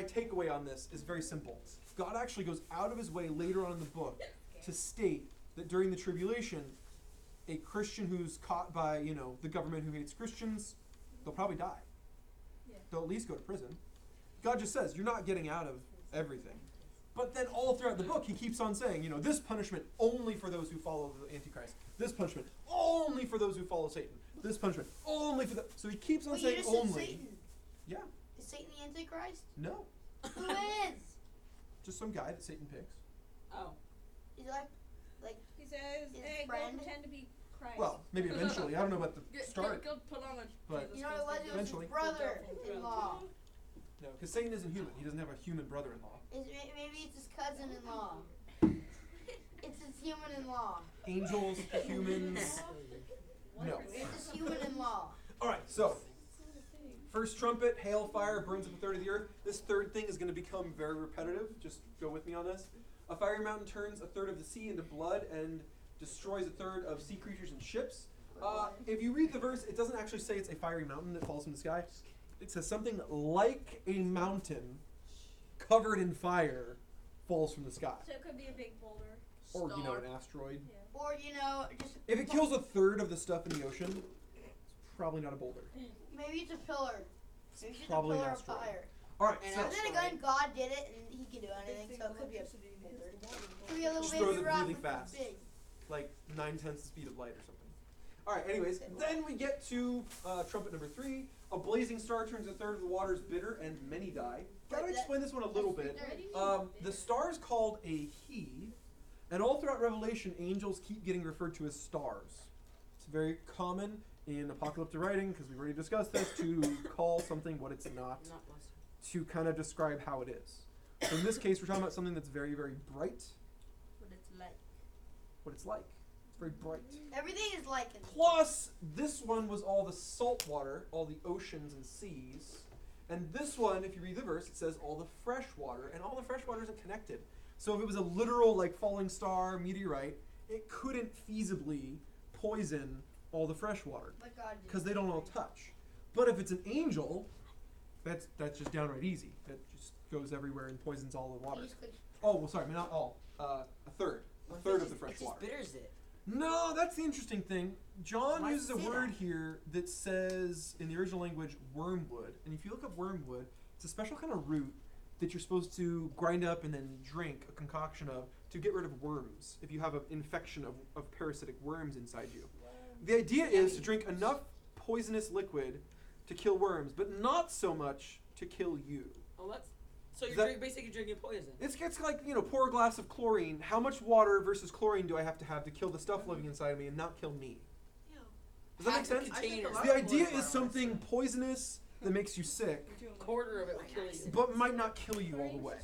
takeaway on this is very simple. God actually goes out of His way later on in the book to state that during the tribulation, a Christian who's caught by, the government who hates Christians, they'll probably die. Yeah. They'll at least go to prison. God just says, you're not getting out of everything. But then all throughout the book, He keeps on saying, this punishment only for those who follow the Antichrist. This punishment only for those who follow Satan. This punishment only for the... So He keeps on Wait, you saying just said only. Satan. Yeah. Is Satan the Antichrist? No. Who is? Just some guy that Satan picks. Oh. He's like He says, his hey, friend? go pretend to be Christ. Well, maybe eventually. I don't know about the start. Go put on a But- Jesus you know what it was? It was Eventually. his brother-in-law. No, because Satan isn't human. He doesn't have a human brother-in-law. Maybe it's his cousin-in-law. It's his human-in-law. Angels, humans. No. It's his human-in-law. All right, so first trumpet, hail, fire, burns up a third of the earth. This third thing is going to become very repetitive. Just go with me on this. A fiery mountain turns a third of the sea into blood and destroys a third of sea creatures and ships. If you read the verse, it doesn't actually say it's a fiery mountain that falls from the sky. It says something like a mountain covered in fire falls from the sky. So it could be a big boulder. Or, Star. an asteroid. Yeah. Or, just... If it kills a third of the stuff in the ocean, it's probably not a boulder. Maybe it's a pillar. Maybe it's just Probably a an pillar of asteroid. fire. All right, And so then again, God did it, and He can do anything, so it could be a boulder. Could be a little just baby throws it rock really that's fast. big. Like 9/10 the speed of light or something. All right, anyways, then we get to trumpet number 3. A blazing star turns a third of the waters bitter, and many die. Gotta explain this one a little bit. The star is called a he, and all throughout Revelation, angels keep getting referred to as stars. It's very common in apocalyptic writing, because we've already discussed this, to call something what it's not, to kind of describe how it is. So in this case, we're talking about something that's very, very bright. What it's like. What it's like. It's very bright. Everything is like it. Plus, this one was all the salt water, all the oceans and seas. And this one, if you read the verse, it says all the fresh water, and all the fresh water isn't connected. So if it was a literal, falling star, meteorite, it couldn't feasibly poison all the fresh water, But God did. because they don't all touch. But if it's an angel, that's just downright easy. That just goes everywhere and poisons all the He water. just clicks Oh, well, sorry, not all. A third. A third of the fresh It just water. bitters it. No, that's the interesting thing. John Why uses a does it say word that? here that says, in the original language, wormwood. And if you look up wormwood, it's a special kind of root that you're supposed to grind up and then drink a concoction of to get rid of worms if you have an infection of parasitic worms inside you. The idea is to drink enough poisonous liquid to kill worms, but not so much to kill you. Oh, that's so you're That- basically drinking poison. It's like, pour a glass of chlorine. How much water versus chlorine do I have to kill the stuff living inside of me and not kill me? Does that make Half the sense? container. The idea is something poisonous that makes you sick, Quarter of it will kill you. but might not kill you all the way.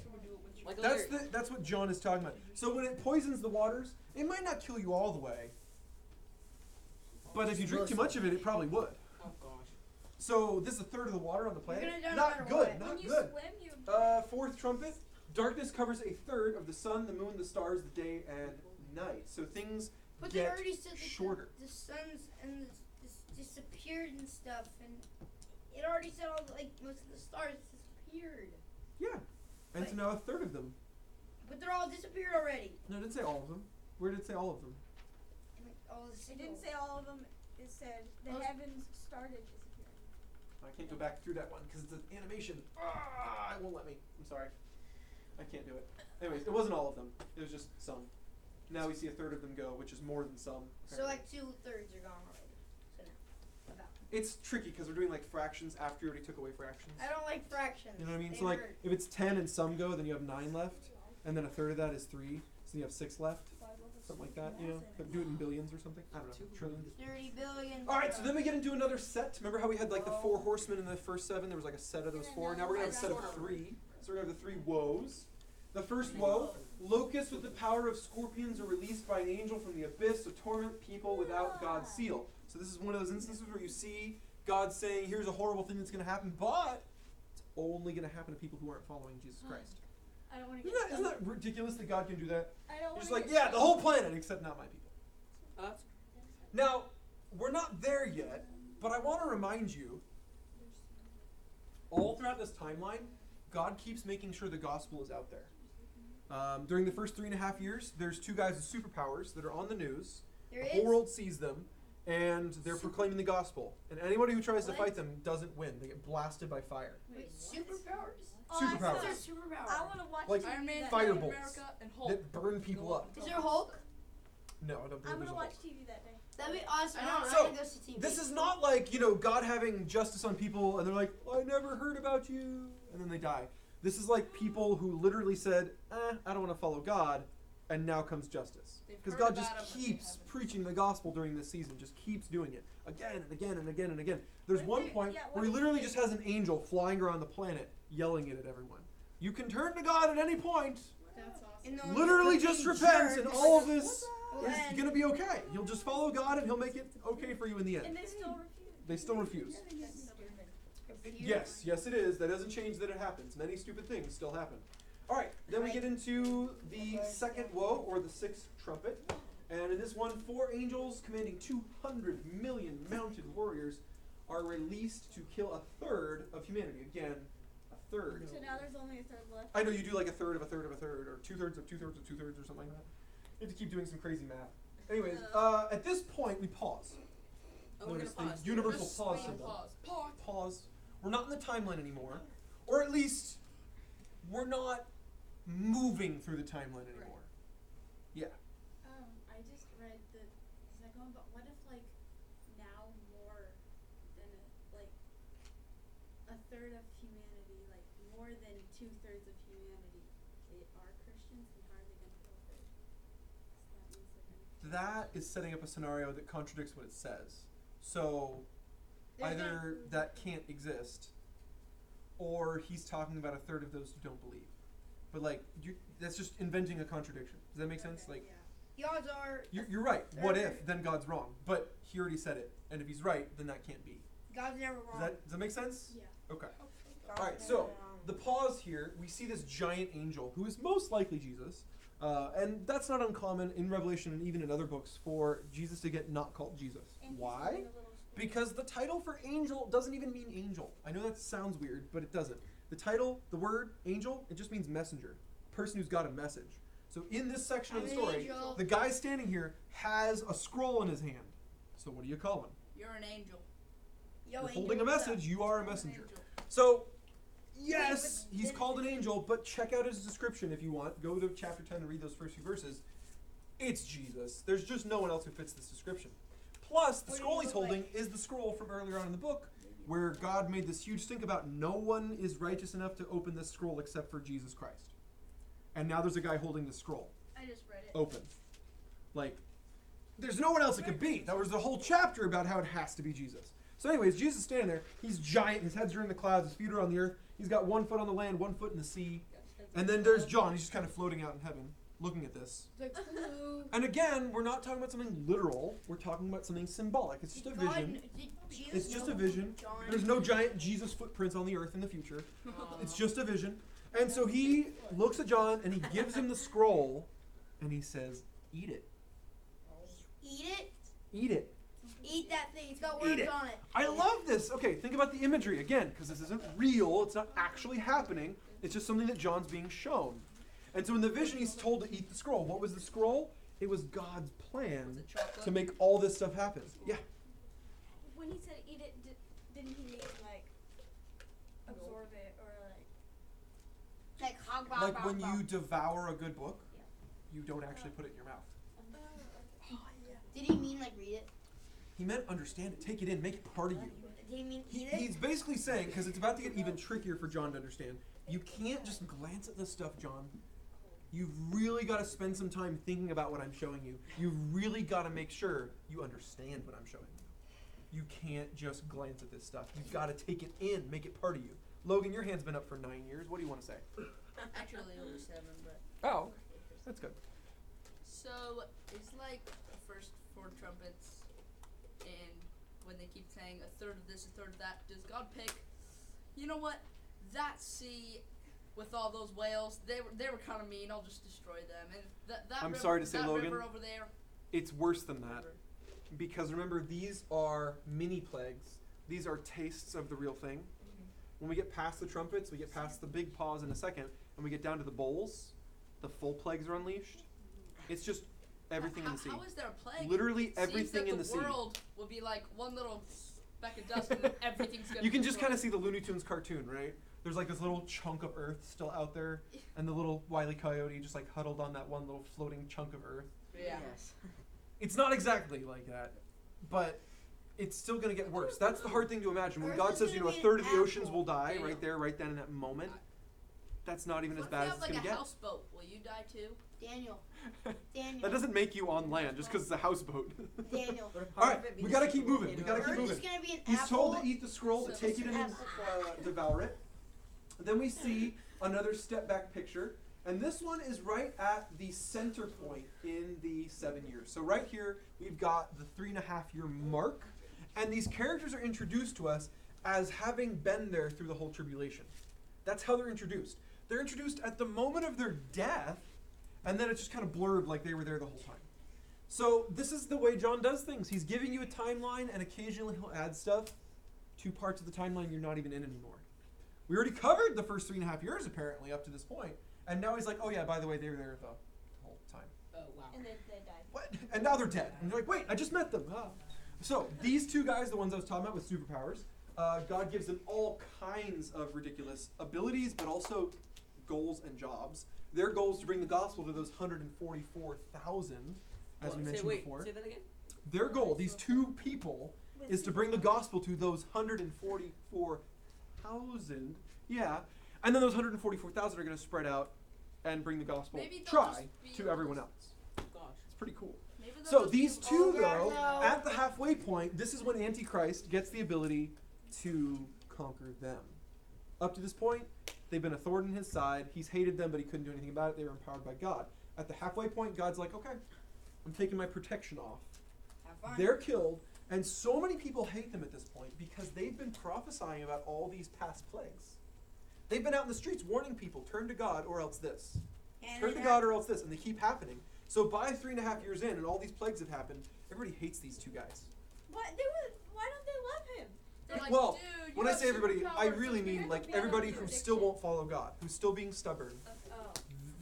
Like a That's lyric. that's what John is talking about. So when it poisons the waters, it might not kill you all the way, but if you drink too much of it, it probably would. Oh gosh. So this is a third of the water on the planet. gonna die no Not matter good. what. Not When you good. swim, you Fourth trumpet. Darkness covers a third of the sun, the moon, the stars, the day, and night. So things But they get already said that shorter. the suns and this disappeared and stuff, and it already said all most of the stars disappeared. Yeah. And so now a third of them. But they're all disappeared already. No, it didn't say all of them. Where did it say all of them? All the It didn't say all of them. It said the Most- heavens started disappearing. I can't go back through that one because it's an animation. It won't let me. I'm sorry. I can't do it. Anyways, it wasn't all of them. It was just some. Now we see a third of them go, which is more than some. So apparently. 2/3 are gone already. So now, about. It's tricky because we're doing fractions after you already took away fractions. I don't like fractions. You know what I mean? They So hurt. if it's 10 and some go, then you have 9 left, and then a third of that is 3, so you have 6 left. Something like that, But do it in billions or something. I don't know. Trillions. 30 billion. All right, so then we get into another set. Remember how we had the 4 horsemen in the first 7? There was a set of those 4. Now we're gonna have a set of 3. So we're gonna have the 3 woes. The first woe: locusts with the power of scorpions are released by an angel from the abyss to torment people without God's seal. So this is one of those instances where you see God saying, "Here's a horrible thing that's gonna happen," but it's only gonna happen to people who aren't following Jesus Christ. I don't want to Isn't that ridiculous that God can do that? I don't He's want just the whole planet except not my people. That's Now, we're not there yet, but I want to remind you, all throughout this timeline, God keeps making sure the gospel is out there. During the first 3.5 years, there's 2 guys with superpowers that are on the news. There The whole is? world sees them, and they're proclaiming the gospel. And anybody who tries to What? fight them doesn't win. They get blasted by fire. Wait, superpowers? Superpowers. What's their superpower? I want to watch Like TV Iron Man, that fire day. bolts America, and Hulk. that burn people up. Is there Hulk? No, I don't believe I'm there's gonna a watch Hulk. TV that day. That'd be awesome. I know, I So, wanna go see TV. This is not like, God having justice on people and they're like, I never heard about you, and then they die. This is like people who literally said, I don't want to follow God, and now comes justice. They've Because heard God just about him, but they keeps haven't. preaching the gospel during this season, just keeps doing it again and again and again and again. There's What if one they- point yeah, what where he if literally they- just has an angel flying around the planet yelling it at everyone. You can turn to God at any point. That's awesome. And those Literally cookie just repent, and jerks. all of this Well, is and- going to be okay. You'll just follow God, and He'll make it okay for you in the end. And they still refuse. They still refuse. Yes, it is. That doesn't change that it happens. Many stupid things still happen. All right, then we get into the second woe, or the 6th trumpet. And in this one, 4 angels commanding 200 million mounted warriors are released to kill a third of humanity. Again, a third. So now there's only a third left. I know you do a third of a third of a third, or 2/3 of 2/3 of 2/3, or something like that. You have to keep doing some crazy math. Anyways, at this point, we pause. Oh, we're Notice gonna the pause. universal Just pause wait, symbol. Pause. Pause. We're not in the timeline anymore, or at least we're not moving through the timeline anymore. Yeah. I just read that. Is that going? But what if now more than a third of humanity, more than 2/3 of humanity, they are Christians, and how are they going to kill a third? So that means they're going to. That is setting up a scenario that contradicts what it says. So There's either that can't exist, or he's talking about a third of those who don't believe. But that's just inventing a contradiction. Does that make sense? The odds are You're right. What if? Then God's wrong. But he already said it, and if he's right, then that can't be. God's never wrong. Does that make sense? Yeah. Okay. God's All right. never So wrong. the pause here, we see this giant angel who is most likely Jesus, and that's not uncommon in Revelation and even in other books for Jesus to get not called Jesus. And he's Why? holding a little spoon. Because the title for angel doesn't even mean angel. I know that sounds weird, but it doesn't. The title, the word angel, it just means messenger. person who's got a message. So in this section of the I'm an story, angel. the guy standing here has a scroll in his hand. So what do you call him? You're an angel. Yo, You're angel, holding a what's up? message. You are a I'm an messenger. angel. So, yes, but he's then- called an angel, but check out his description if you want. Go to chapter 10 and read those first few verses. It's Jesus. There's just no one else who fits this description. Plus, the What do scroll you he's look holding like? is the scroll from earlier on in the book, where God made this huge stink about no one is righteous enough to open this scroll except for Jesus Christ. And now there's a guy holding the scroll I just read it. open. Like, there's no one else it could be. That was the whole chapter about how it has to be Jesus. So anyways, Jesus is standing there. He's giant. His head's are in the clouds. His feet are on the earth. He's got 1 foot on the land, 1 foot in the sea. And then there's John. He's just kind of floating out in heaven, looking at this. It's like, ooh. And again, we're not talking about something literal. We're talking about something symbolic. It's just a God vision. kn- did Jesus It's just know a vision. John There's no giant Jesus footprints on the earth in the future. It's just a vision. And so he looks at John and he gives him the scroll and he says, "Eat it. Eat it? Eat it." Eat that thing. It's got Eat worms it. on it. I love this. Okay, think about the imagery again, because this isn't real. It's not actually happening. It's just something that John's being shown. And so in the vision, he's told to eat the scroll. What was the scroll? It was God's plan to make all this stuff happen. Yeah. When he said eat it, didn't he mean like absorb it or like? Like when you devour a good book, you don't actually put it in your mouth. Did he mean like read it? He meant understand it, take it in, make it part of you. Did he mean eat it? He's basically saying, because it's about to get even trickier for John to understand, you can't just glance at this stuff, John. You've really got to spend some time thinking about what I'm showing you. You've really got to make sure you understand what I'm showing you. You can't just glance at this stuff. You've got to take it in, make it part of you. Logan, your hand's been up for 9 years. What do you want to say? Actually, over 7, but. Oh, that's good. So it's like the first 4 trumpets, and when they keep saying a third of this, a third of that, does God pick? You know what? That sea with all those whales, they were kind of mean. I'll just destroy them. And that I'm river, sorry to say, that Logan. river over there. It's worse than that. Because remember, these are mini plagues. These are tastes of the real thing. When we get past the trumpets, we get past the big pause in a second, and we get down to the bowls, the full plagues are unleashed. It's just everything in the sea. How is there a plague? Literally It seems everything that in the sea. The world will be like one little speck of dust, and then everything's gonna. You can be just kind of destroyed. see the Looney Tunes cartoon, right? There's like this little chunk of earth still out there, and the little Wile E. Coyote just like huddled on that one little floating chunk of earth. Yeah. It's not exactly like that, but it's still going to get worse. That's the hard thing to imagine. When Earth God is says, gonna you know, a be an third of the oceans apple. will die Daniel. right there, right then in that moment, that's not even as What bad if as you it's have going like to a get. houseboat? Will you die too? Daniel. Daniel. That doesn't make you on land just because it's a houseboat. Daniel. All right, we got to keep moving. We got to keep Earth moving. is gonna be an He's apple. told to eat the scroll, to So take it in and apple. devour it. Then we see another step back picture. And this one is right at the center point in the 7 years. So right here, we've got the 3.5-year mark. And these characters are introduced to us as having been there through the whole tribulation. That's how they're introduced. They're introduced at the moment of their death, and then it's just kind of blurred like they were there the whole time. So this is the way John does things. He's giving you a timeline, and occasionally he'll add stuff to parts of the timeline you're not even in anymore. We already covered the first 3.5 years, apparently, up to this point. And now he's like, oh yeah, by the way, they were there the whole time. Oh, wow. And then they died. What? And now they're dead. And you're like, wait, I just met them. Ah. So these two guys, the ones I was talking about with superpowers, God gives them all kinds of ridiculous abilities, but also goals and jobs. Their goal is to bring the gospel to those 144,000, as we mentioned before. Say that again? Their goal, these two people, is to bring the gospel to those 144,000. Yeah. And then those 144,000 are going to spread out and bring the gospel, Maybe they'll try, just be to everyone else. Gosh. It's pretty cool. Maybe they'll So just these be two, all though, no. at the halfway point, this is when Antichrist gets the ability to conquer them. Up to this point, they've been a thorn in his side. He's hated them, but he couldn't do anything about it. They were empowered by God. At the halfway point, God's like, okay, I'm taking my protection off. Have fun. They're killed, and so many people hate them at this point because they've been prophesying about all these past plagues. They've been out in the streets warning people, turn to God or else this. Turn to God or else this, and they keep happening. So by 3.5 years in, and all these plagues have happened, everybody hates these two guys. Why don't they love him? They're like, Well, dude, you when I have say everybody, I superpowers, really so mean you're like gonna be everybody able who to still predict won't follow God, who's still being stubborn. Oh.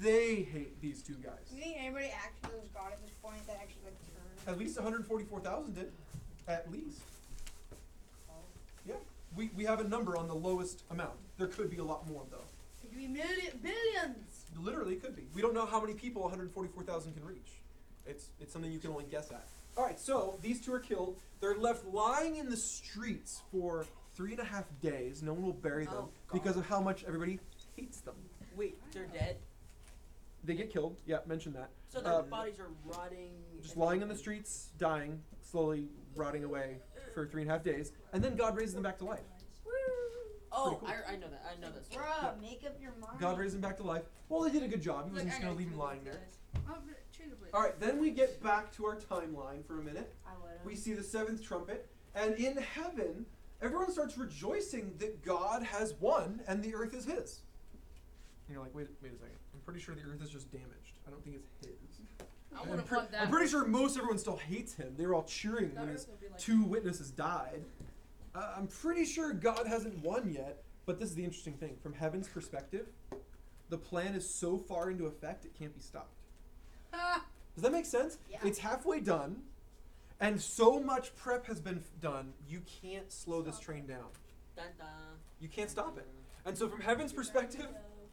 they hate these two guys. Do you think anybody actually was God at this point that actually like turned? At least 144,000 did. At least. Yeah. We have a number on the lowest amount. There could be a lot more though. It could be billions. Literally could be. We don't know how many people 144,000 can reach. It's something you can only guess at. Alright, so these two are killed. They're left lying in the streets for 3.5 days. No one will bury them because of how much everybody hates them. Wait, they're dead? They get killed. Yeah, mention that. So their bodies are rotting. Just lying in the streets, dying, slowly rotting away for 3.5 days, and then God raises them back to life. Oh, cool. I know that. I know this. Bruh, make up your mind. God raised them back to life. Well, they did a good job. He wasn't just going to leave them lying there. Oh, change the All right, then we get back to our timeline for a minute. We see the 7th trumpet, and in heaven, everyone starts rejoicing that God has won and the earth is his. And you're like, wait a second. I'm pretty sure the earth is just damaged. I don't think it's his. I wouldn't want that. I'm pretty sure most everyone still hates him. They were all cheering when his 2 witnesses died. I'm pretty sure God hasn't won yet, but this is the interesting thing. From heaven's perspective, the plan is so far into effect, it can't be stopped. Does that make sense? Yeah. It's halfway done, and so much prep has been done, you can't slow this train down. Dun, dun. You can't stop it. And so from heaven's perspective,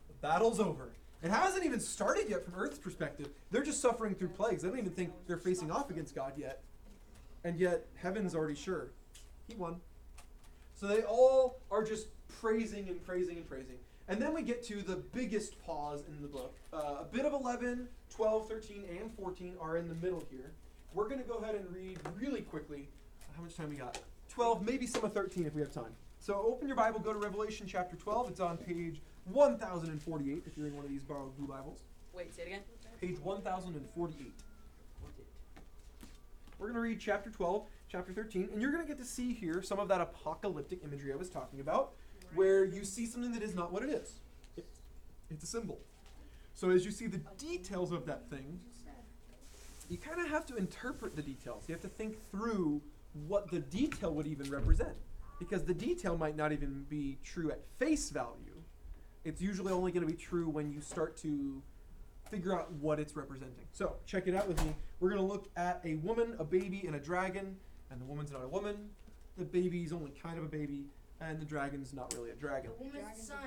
the battle's over. It hasn't even started yet from Earth's perspective. They're just suffering through plagues. They don't even think they're facing off against God yet. And yet, heaven's already sure. He won. So they all are just praising and praising and praising. And then we get to the biggest pause in the book. A bit of 11, 12, 13, and 14 are in the middle here. We're going to go ahead and read really quickly. How much time we got? 12, maybe some of 13 if we have time. So open your Bible, go to Revelation chapter 12. It's on page 1048 if you're in one of these borrowed blue Bibles. Wait, say it again. Page 1048. We're going to read chapter 12, chapter 13, and you're going to get to see here some of that apocalyptic imagery I was talking about, where you see something that is not what it is. It's a symbol. So as you see the details of that thing, you kind of have to interpret the details. You have to think through what the detail would even represent, because the detail might not even be true at face value. It's usually only going to be true when you start to figure out what it's representing. So, check it out with me. We're going to look at a woman, a baby, and a dragon. And the woman's not a woman. The baby's only kind of a baby. And the dragon's not really a dragon. The woman's son.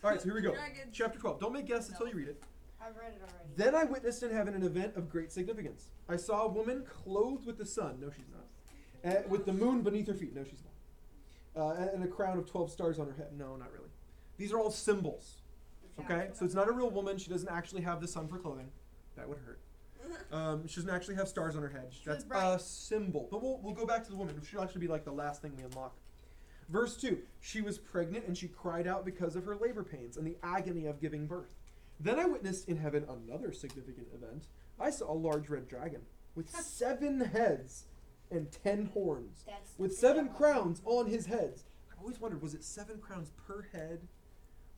Alright, so here we go. Dragon. Chapter 12. Don't make guesses until you read it. I've read it already. Then I witnessed in heaven an event of great significance. I saw a woman clothed with the sun. No, she's not. With the moon beneath her feet. No, she's not. And a crown of 12 stars on her head. No, not really. These are all symbols. Okay? So it's not a real woman. She doesn't actually have the sun for clothing. That would hurt. She doesn't actually have stars on her head. That's a symbol. But we'll go back to the woman. She'll actually be like the last thing we unlock. Verse 2. She was pregnant and she cried out because of her labor pains and the agony of giving birth. Then I witnessed in heaven another significant event. I saw a large red dragon with 7 heads and 10 horns, with 7 crowns on his heads. I've always wondered, was it 7 crowns per head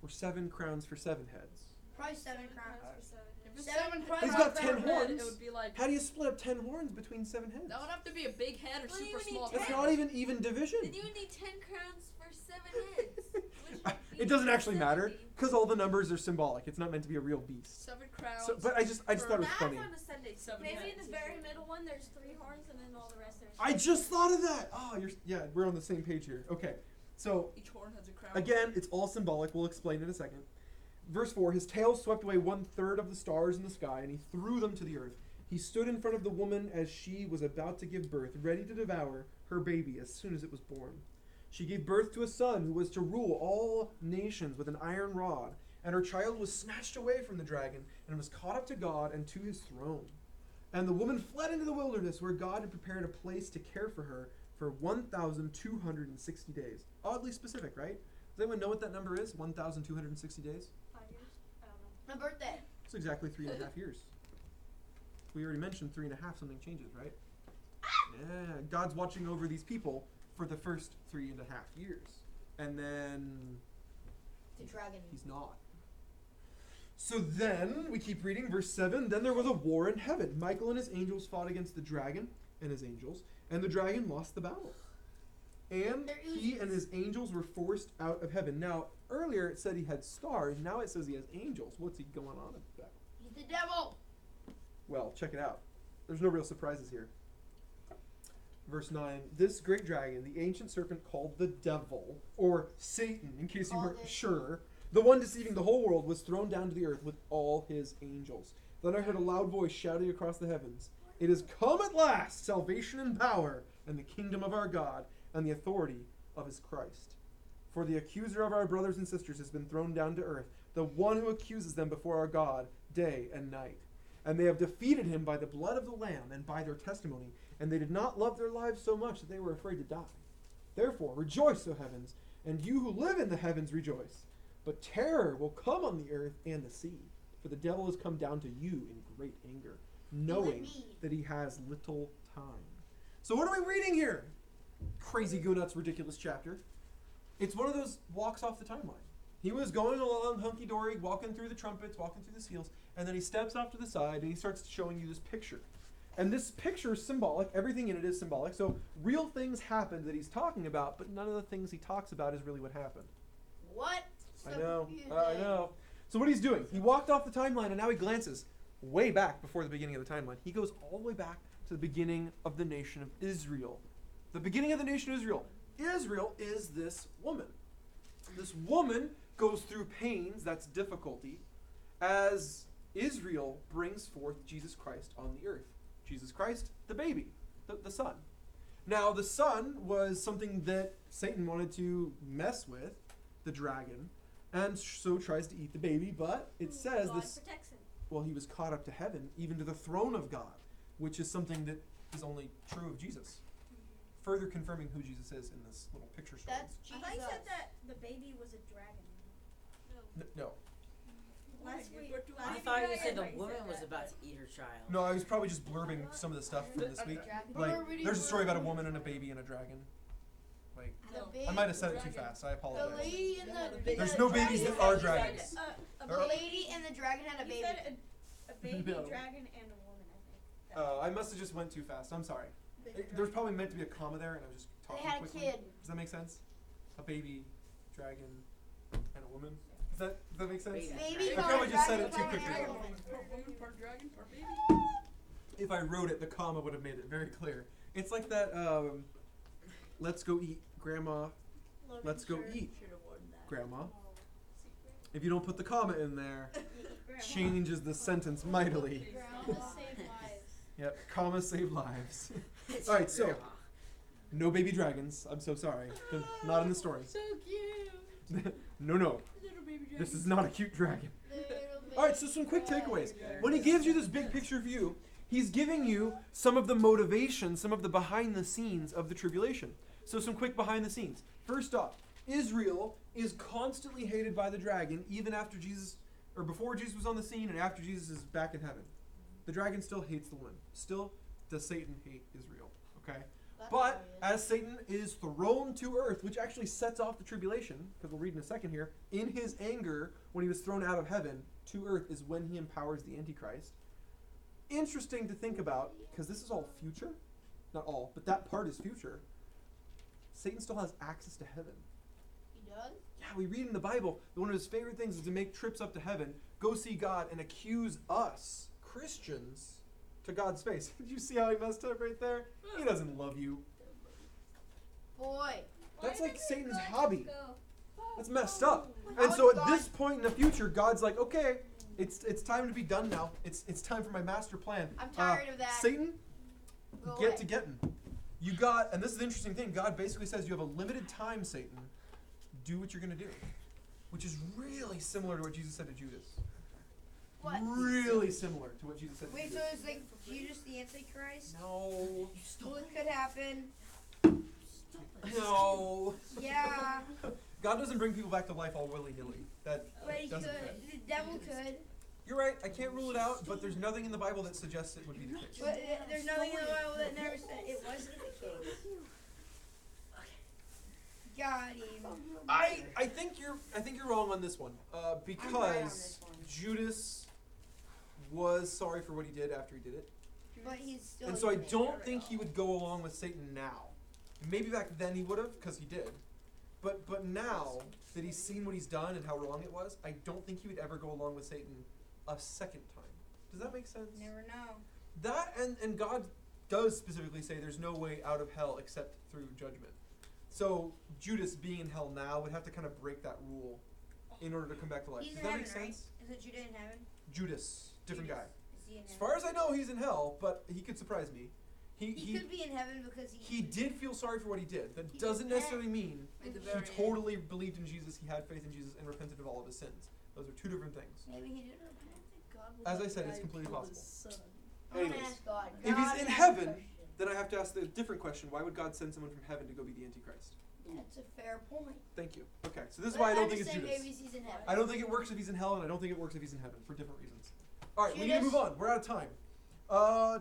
or 7 crowns for 7 heads? Probably 7 crowns. If it's 7 crowns. He's got per 10 head, horns. It would be like, How do you split up 10 horns between 7 heads? that would have to be a big head or Well, you super would need small 10. That's head. not even division. Then you would need 10 crowns for 7 heads. which would It be doesn't actually matter 70. because all the numbers are symbolic. It's not meant to be a real beast. 7 crowns. So, but I just thought it was That's funny. on the Sunday. 7 Maybe heads. in the very middle one, there's 3 horns, and then all the rest there's. I just thought of that. Oh, we're on the same page here. Okay, so Each horn has a crown. again, it's all symbolic. We'll explain in a second. Verse 4, his tail swept away 1/3 of the stars in the sky, and he threw them to the earth. He stood in front of the woman as she was about to give birth, ready to devour her baby as soon as it was born. She gave birth to a son who was to rule all nations with an iron rod, and her child was snatched away from the dragon and was caught up to God and to his throne. And the woman fled into the wilderness where God had prepared a place to care for her for 1,260 days. Oddly specific, right? Does anyone know what that number is? 1,260 days? 5 years? I don't know. My birthday. It's exactly 3.5 years. We already mentioned 3.5, something changes, right? Yeah, God's watching over these people for the first 3.5 years. And then The dragon. he's not. So then, we keep reading, verse 7, then there was a war in heaven. Michael and his angels fought against the dragon and his angels, and the dragon lost the battle. And he and his angels were forced out of heaven. Now, earlier it said he had stars. Now it says he has angels. What's he going on about? He's the devil. Well, check it out. There's no real surprises here. Verse 9, this great dragon, the ancient serpent called the devil, or Satan, in case you weren't sure, the one deceiving the whole world, was thrown down to the earth with all his angels. Then I heard a loud voice shouting across the heavens, "It has come at last, salvation and power, and the kingdom of our God, and the authority of his Christ. For the accuser of our brothers and sisters has been thrown down to earth, the one who accuses them before our God day and night. And they have defeated him by the blood of the Lamb and by their testimony, and they did not love their lives so much that they were afraid to die. Therefore, rejoice, O heavens, and you who live in the heavens rejoice. But terror will come on the earth and the sea, for the devil has come down to you in great anger, knowing that he has little time." So what are we reading here? Crazy Go Nuts ridiculous chapter. It's one of those walks off the timeline. He was going along hunky-dory, walking through the trumpets, walking through the seals, and then he steps off to the side and he starts showing you this picture. And this picture is symbolic. Everything in it is symbolic. So real things happened that he's talking about, but none of the things he talks about is really what happened. What? I know. So what he's doing, he walked off the timeline and now he glances way back before the beginning of the timeline. He goes all the way back to the beginning of the nation of Israel. The beginning of the nation of Israel. Israel is this woman. This woman goes through pains, that's difficulty, as Israel brings forth Jesus Christ on the earth. Jesus Christ, the baby, the son. Now, the son was something that Satan wanted to mess with, the dragon, and so tries to eat the baby, but it says God this. protects him. Well, he was caught up to heaven, even to the throne of God, which is something that is only true of Jesus. Further confirming who Jesus is in this little picture story. That's Jesus. I thought you said that the baby was a dragon. No. Last week. I thought you said the woman was about to eat her child. No, I was probably just blurbing some of the stuff from this week. Like, there's a story about a woman and a baby and a dragon. Like, I might have said it too fast. I apologize. The lady and the There's no babies that are dragons. The lady and the dragon had a baby. You said a baby No. dragon and a woman, I think. I must have just went too fast. I'm sorry. There's probably meant to be a comma there, and I was just talking They had quickly. a kid. Does that make sense? A baby, dragon, and a woman. Does that make sense? Baby, I probably just said it too dragon, quickly. and a woman. Part woman, part dragon, part baby. If I wrote it, the comma would have made it very clear. It's like that. Let's go eat, Grandma. Let's go eat, Grandma. If you don't put the comma in there, changes the sentence mightily. Grandma saved lives. Yep, comma save lives. All right, so no baby dragons. I'm so sorry. Not in the story. So cute. No. Little baby dragon. This is not a cute dragon. All right, so some quick takeaways. When he gives you this big picture view, he's giving you some of the motivation, some of the behind the scenes of the tribulation. So some quick behind the scenes. First off, Israel is constantly hated by the dragon, even after Jesus, or before Jesus was on the scene and after Jesus is back in heaven. The dragon still hates the woman. Still does Satan hate Israel, okay? But as Satan is thrown to earth, which actually sets off the tribulation, because we'll read in a second here, in his anger, when he was thrown out of heaven to earth is when he empowers the Antichrist. Interesting to think about, because this is all future. Not all, but that part is future. Satan still has access to heaven. He does? Yeah, we read in the Bible that one of his favorite things is to make trips up to heaven, go see God, and accuse us, Christians, to God's face. Did you see how he messed up right there? He doesn't love you. Boy. That's like Satan's hobby. That's messed up. And so at this point in the future, God's like, okay, it's time to be done now. It's time for my master plan. I'm tired of that. Satan, Go get away. to getting. You got, and this is the interesting thing, God basically says you have a limited time, Satan. Do what you're going to do. Which is really similar to what Jesus said to Judas. What? Really similar to what Jesus said to Wait, so Judas. it's like Judas the Antichrist? No. Well, it could happen. No. Yeah. God doesn't bring people back to life all willy-nilly. That But he could. doesn't happen. The devil could. You're right, I can't rule it out, but there's nothing in the Bible that suggests it would be the case. But there's nothing in the Bible that never said it wasn't the case. Got him. I think you're wrong on this one. I'm right on Because this one. Judas was sorry for what he did after he did it. But he's still. And so I evil. don't think he would go along with Satan now. Maybe back then he would have, because he did. But now that he's seen what he's done and how wrong it was, I don't think he would ever go along with Satan a second time. Does that make sense? Never know. That and God does specifically say there's no way out of hell except through judgment. So Judas being in hell now would have to kind of break that rule in order to come back to life. He's Does in that heaven, make right? sense? Isn't Judah in heaven? Judas, different guy. Is he in As heaven? far as I know, he's in hell, but he could surprise me. He could be in heaven because He did feel sorry for what he did. That He doesn't did. necessarily mean At the he very end. totally believed in Jesus, he had faith in Jesus, and repented of all of his sins. Those are two different things. Maybe he did repent. God will As I let said, the it's guy completely kill his possible. son. I'm gonna Anyways, ask God. if God, he's in ask heaven, a question. then I have to ask the different question. Why would God send someone from heaven to go be the Antichrist? That's a fair point. Thank you. Okay, so this is But why I don't I'm think just it's saying Judas. maybe he's in heaven. I don't think it works if he's in hell, and I don't think it works if he's in heaven, for different reasons. Alright, we need to Judas? move on. We're out of time.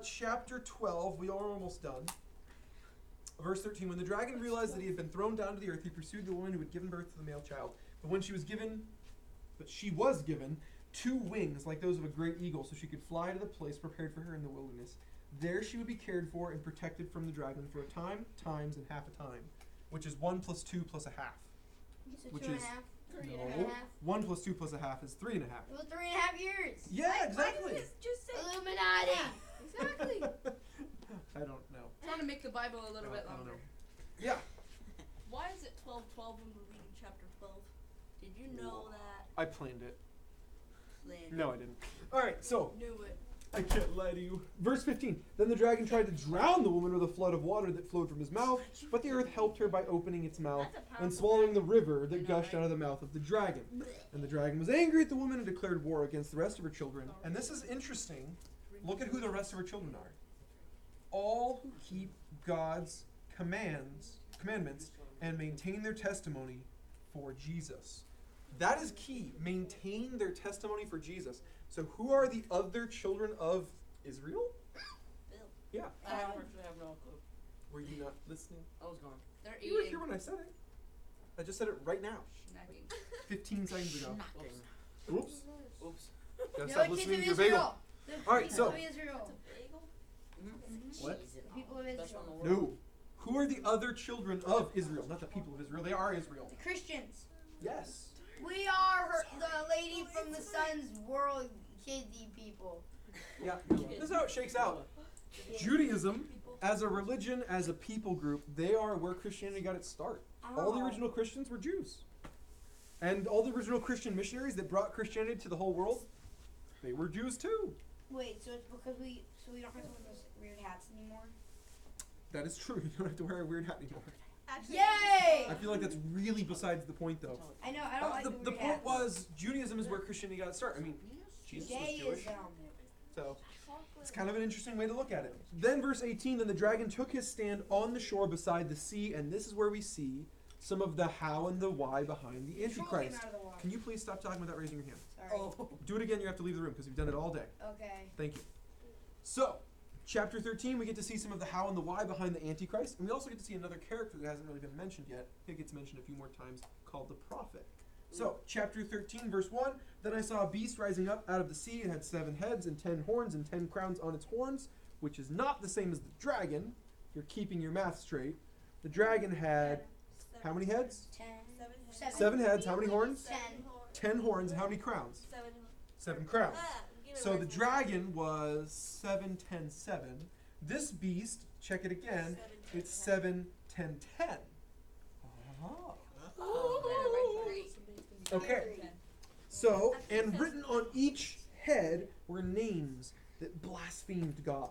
Chapter 12, we are almost done. Verse 13, when the dragon realized that he had been thrown down to the earth, he pursued the woman who had given birth to the male child. But she was given 2 wings like those of a great eagle, so she could fly to the place prepared for her in the wilderness. There she would be cared for and protected from the dragon for a time, times, and half a time, which is 1 plus 2 plus a half. So Which 2.5. is- 3.5. No, 1 plus 2 plus a half is 3.5. It was 3.5 years. Yeah, exactly. Why did it just say Illuminati. exactly? I don't know. Trying to make the Bible a little bit I don't longer. know. Yeah, Why is it 12:12 when we're reading chapter 12? Did you know that? I planned it. Land No, I didn't. Alright, so knew it. I can't lie to you. Verse 15. Then the dragon tried to drown the woman with a flood of water that flowed from his mouth, but the earth helped her by opening its mouth and swallowing the river that gushed out of the mouth of the dragon. And the dragon was angry at the woman and declared war against the rest of her children. And this is interesting. Look at who the rest of her children are. All who keep God's commandments and maintain their testimony for Jesus. That is key. Maintain their testimony for Jesus. So who are the other children of Israel? Bill. Yeah. I actually have no clue. Were you not listening? I was gone. They're You were eating. here when I said it. I just said it right now. Snacking. 15 seconds ago. Knocking. Oops. Oops. Gotta No, stop the kids listening of to your bagel. Israel. The Alright, people so- of Israel. Bagel? What? The people of Best one Israel. in the world. No. Who are the other children of Israel? Not the people of Israel. They are Israel. The Christians. Yes. We are the lady from the sun's world, kidsy people. Yeah. This is how it shakes out. Judaism, as a religion, as a people group, they are where Christianity got its start. All the Oh. original Christians were Jews. And all the original Christian missionaries that brought Christianity to the whole world, they were Jews too. Wait, so it's because we don't have to wear those weird hats anymore? That is true. You don't have to wear a weird hat anymore. Yay! I feel like that's really besides the point, though. I know, I don't like the weird point hats. was Judaism is where Christianity got its start. I mean, Jesus was Jewish. Judaism. So it's kind of an interesting way to look at it. Then verse 18, then the dragon took his stand on the shore beside the sea, and this is where we see some of the how and the why behind the Troll came Antichrist. out of the water. Can you please stop talking without raising your hand? Sorry. Oh. Do it again, you have to leave the room because you've done it all day. Okay. Thank you. So, chapter 13, we get to see some of the how and the why behind the Antichrist, and we also get to see another character that hasn't really been mentioned yet. It gets mentioned a few more times, called the prophet. So, chapter 13, verse 1, then I saw a beast rising up out of the sea. It had 7 heads and 10 horns and 10 crowns on its horns, which is not the same as the dragon. You're keeping your math straight. The dragon had how many heads? 7 heads. How many horns? 10 horns. And how many crowns? 7 crowns. So the dragon was 7, 10, 7. This beast, check it again, it's 7, 10, 10. Okay. So, and written on each head were names that blasphemed God.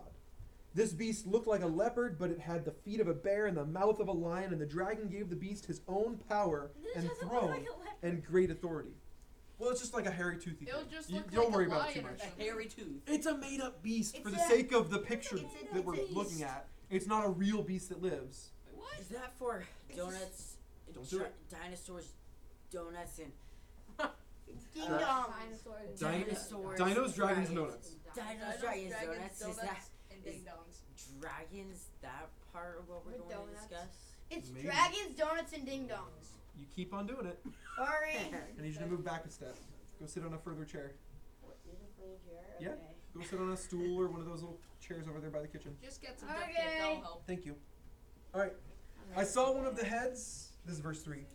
This beast looked like a leopard, but it had the feet of a bear and the mouth of a lion, and the dragon gave the beast his own power and throne and great authority. Well, it's just like a hairy toothy thing. It'll just You look don't like worry a about it too lion or much. something. Hairy tooth. It's a made-up beast for It's the a- sake of the picture it's a- that we're it's a looking beast. at. It's not a real beast that lives. Is that for donuts? Don't do it. Dinosaurs, donuts, and Ding Uh, dong. dinosaurs. Dinos, dragons, and donuts. Dinos, dragons, donuts. Is that and ding dongs. dragons? That part of what we're With going donuts. to discuss? It's Maybe. dragons, donuts, and ding dongs. You keep on doing it. Sorry. I need you to move back a step. Go sit on a further chair. Yeah. Okay. Go sit on a stool or one of those little chairs over there by the kitchen. Just get some duct tape, Okay. that'll help. Thank you. All right. I saw one of the heads, this is verse 3,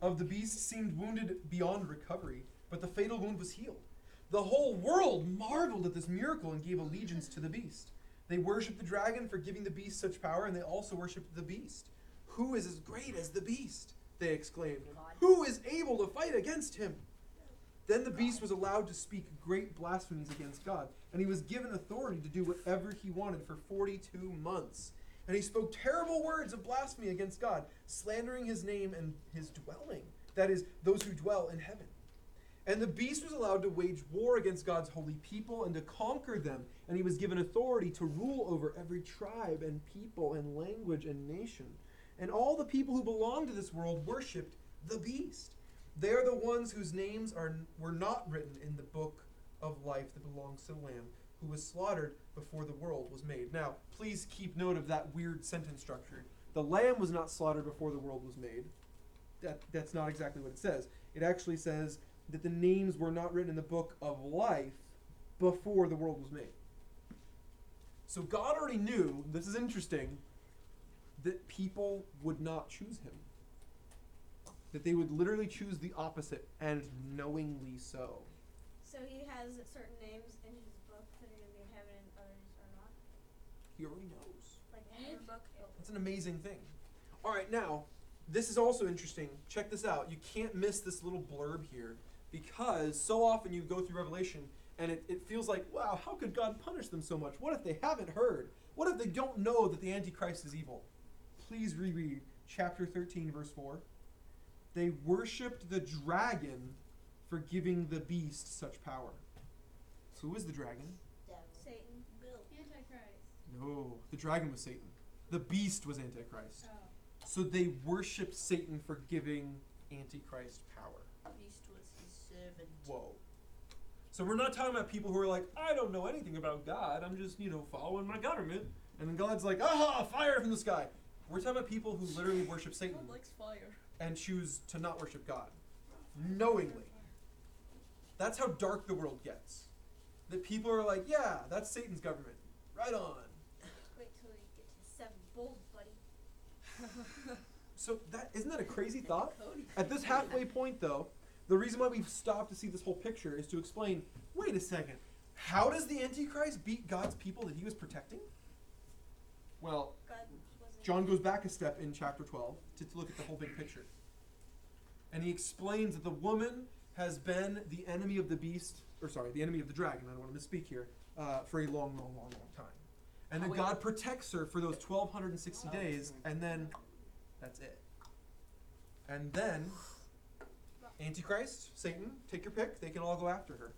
of the beast seemed wounded beyond recovery, but the fatal wound was healed. The whole world marveled at this miracle and gave allegiance to the beast. They worshipped the dragon for giving the beast such power, and they also worshipped the beast. Who is as great as the beast? They exclaimed. Who is able to fight against him? Then the beast was allowed to speak great blasphemies against God, and he was given authority to do whatever he wanted for 42 months. And he spoke terrible words of blasphemy against God, slandering his name and his dwelling, that is, those who dwell in heaven. And the beast was allowed to wage war against God's holy people and to conquer them, and he was given authority to rule over every tribe and people and language and nation. And all the people who belong to this world worshipped the beast. They are the ones whose names were not written in the book of life that belongs to the Lamb, who was slaughtered before the world was made. Now, please keep note of that weird sentence structure. The Lamb was not slaughtered before the world was made. That's not exactly what it says. It actually says that the names were not written in the book of life before the world was made. So God already knew, this is interesting, that people would not choose him. That they would literally choose the opposite, and knowingly so. So he has certain names in his book that are going to be in heaven and others are not? He already knows. Like in your book? That's an amazing thing. All right, now, this is also interesting. Check this out. You can't miss this little blurb here, because so often you go through Revelation, and it feels like, wow, how could God punish them so much? What if they haven't heard? What if they don't know that the Antichrist is evil? Please reread chapter 13, verse 4. They worshipped the dragon for giving the beast such power. So who is the dragon? Satan. Antichrist. No, the dragon was Satan. The beast was Antichrist. Oh. So they worshipped Satan for giving Antichrist power. Beast was his servant. Whoa. So we're not talking about people who are like, I don't know anything about God. I'm just, following my government. And then God's like, aha, fire from the sky. We're talking about people who literally worship Satan. God likes fire. And choose to not worship God. Knowingly. That's how dark the world gets. That people are like, yeah, that's Satan's government. Right on. Wait till you get to 7 bowls, buddy. So isn't that a crazy thought? At this halfway point, though, the reason why we've stopped to see this whole picture is to explain, wait a second, how does the Antichrist beat God's people that he was protecting? Well, John goes back a step in chapter 12 to look at the whole big picture. And he explains that the woman has been the enemy of the beast, the enemy of the dragon, I don't want to misspeak here, for a long, long, long, long time. And then God protects her for those 1,260 days, and then that's it. And then, Antichrist, Satan, take your pick, they can all go after her.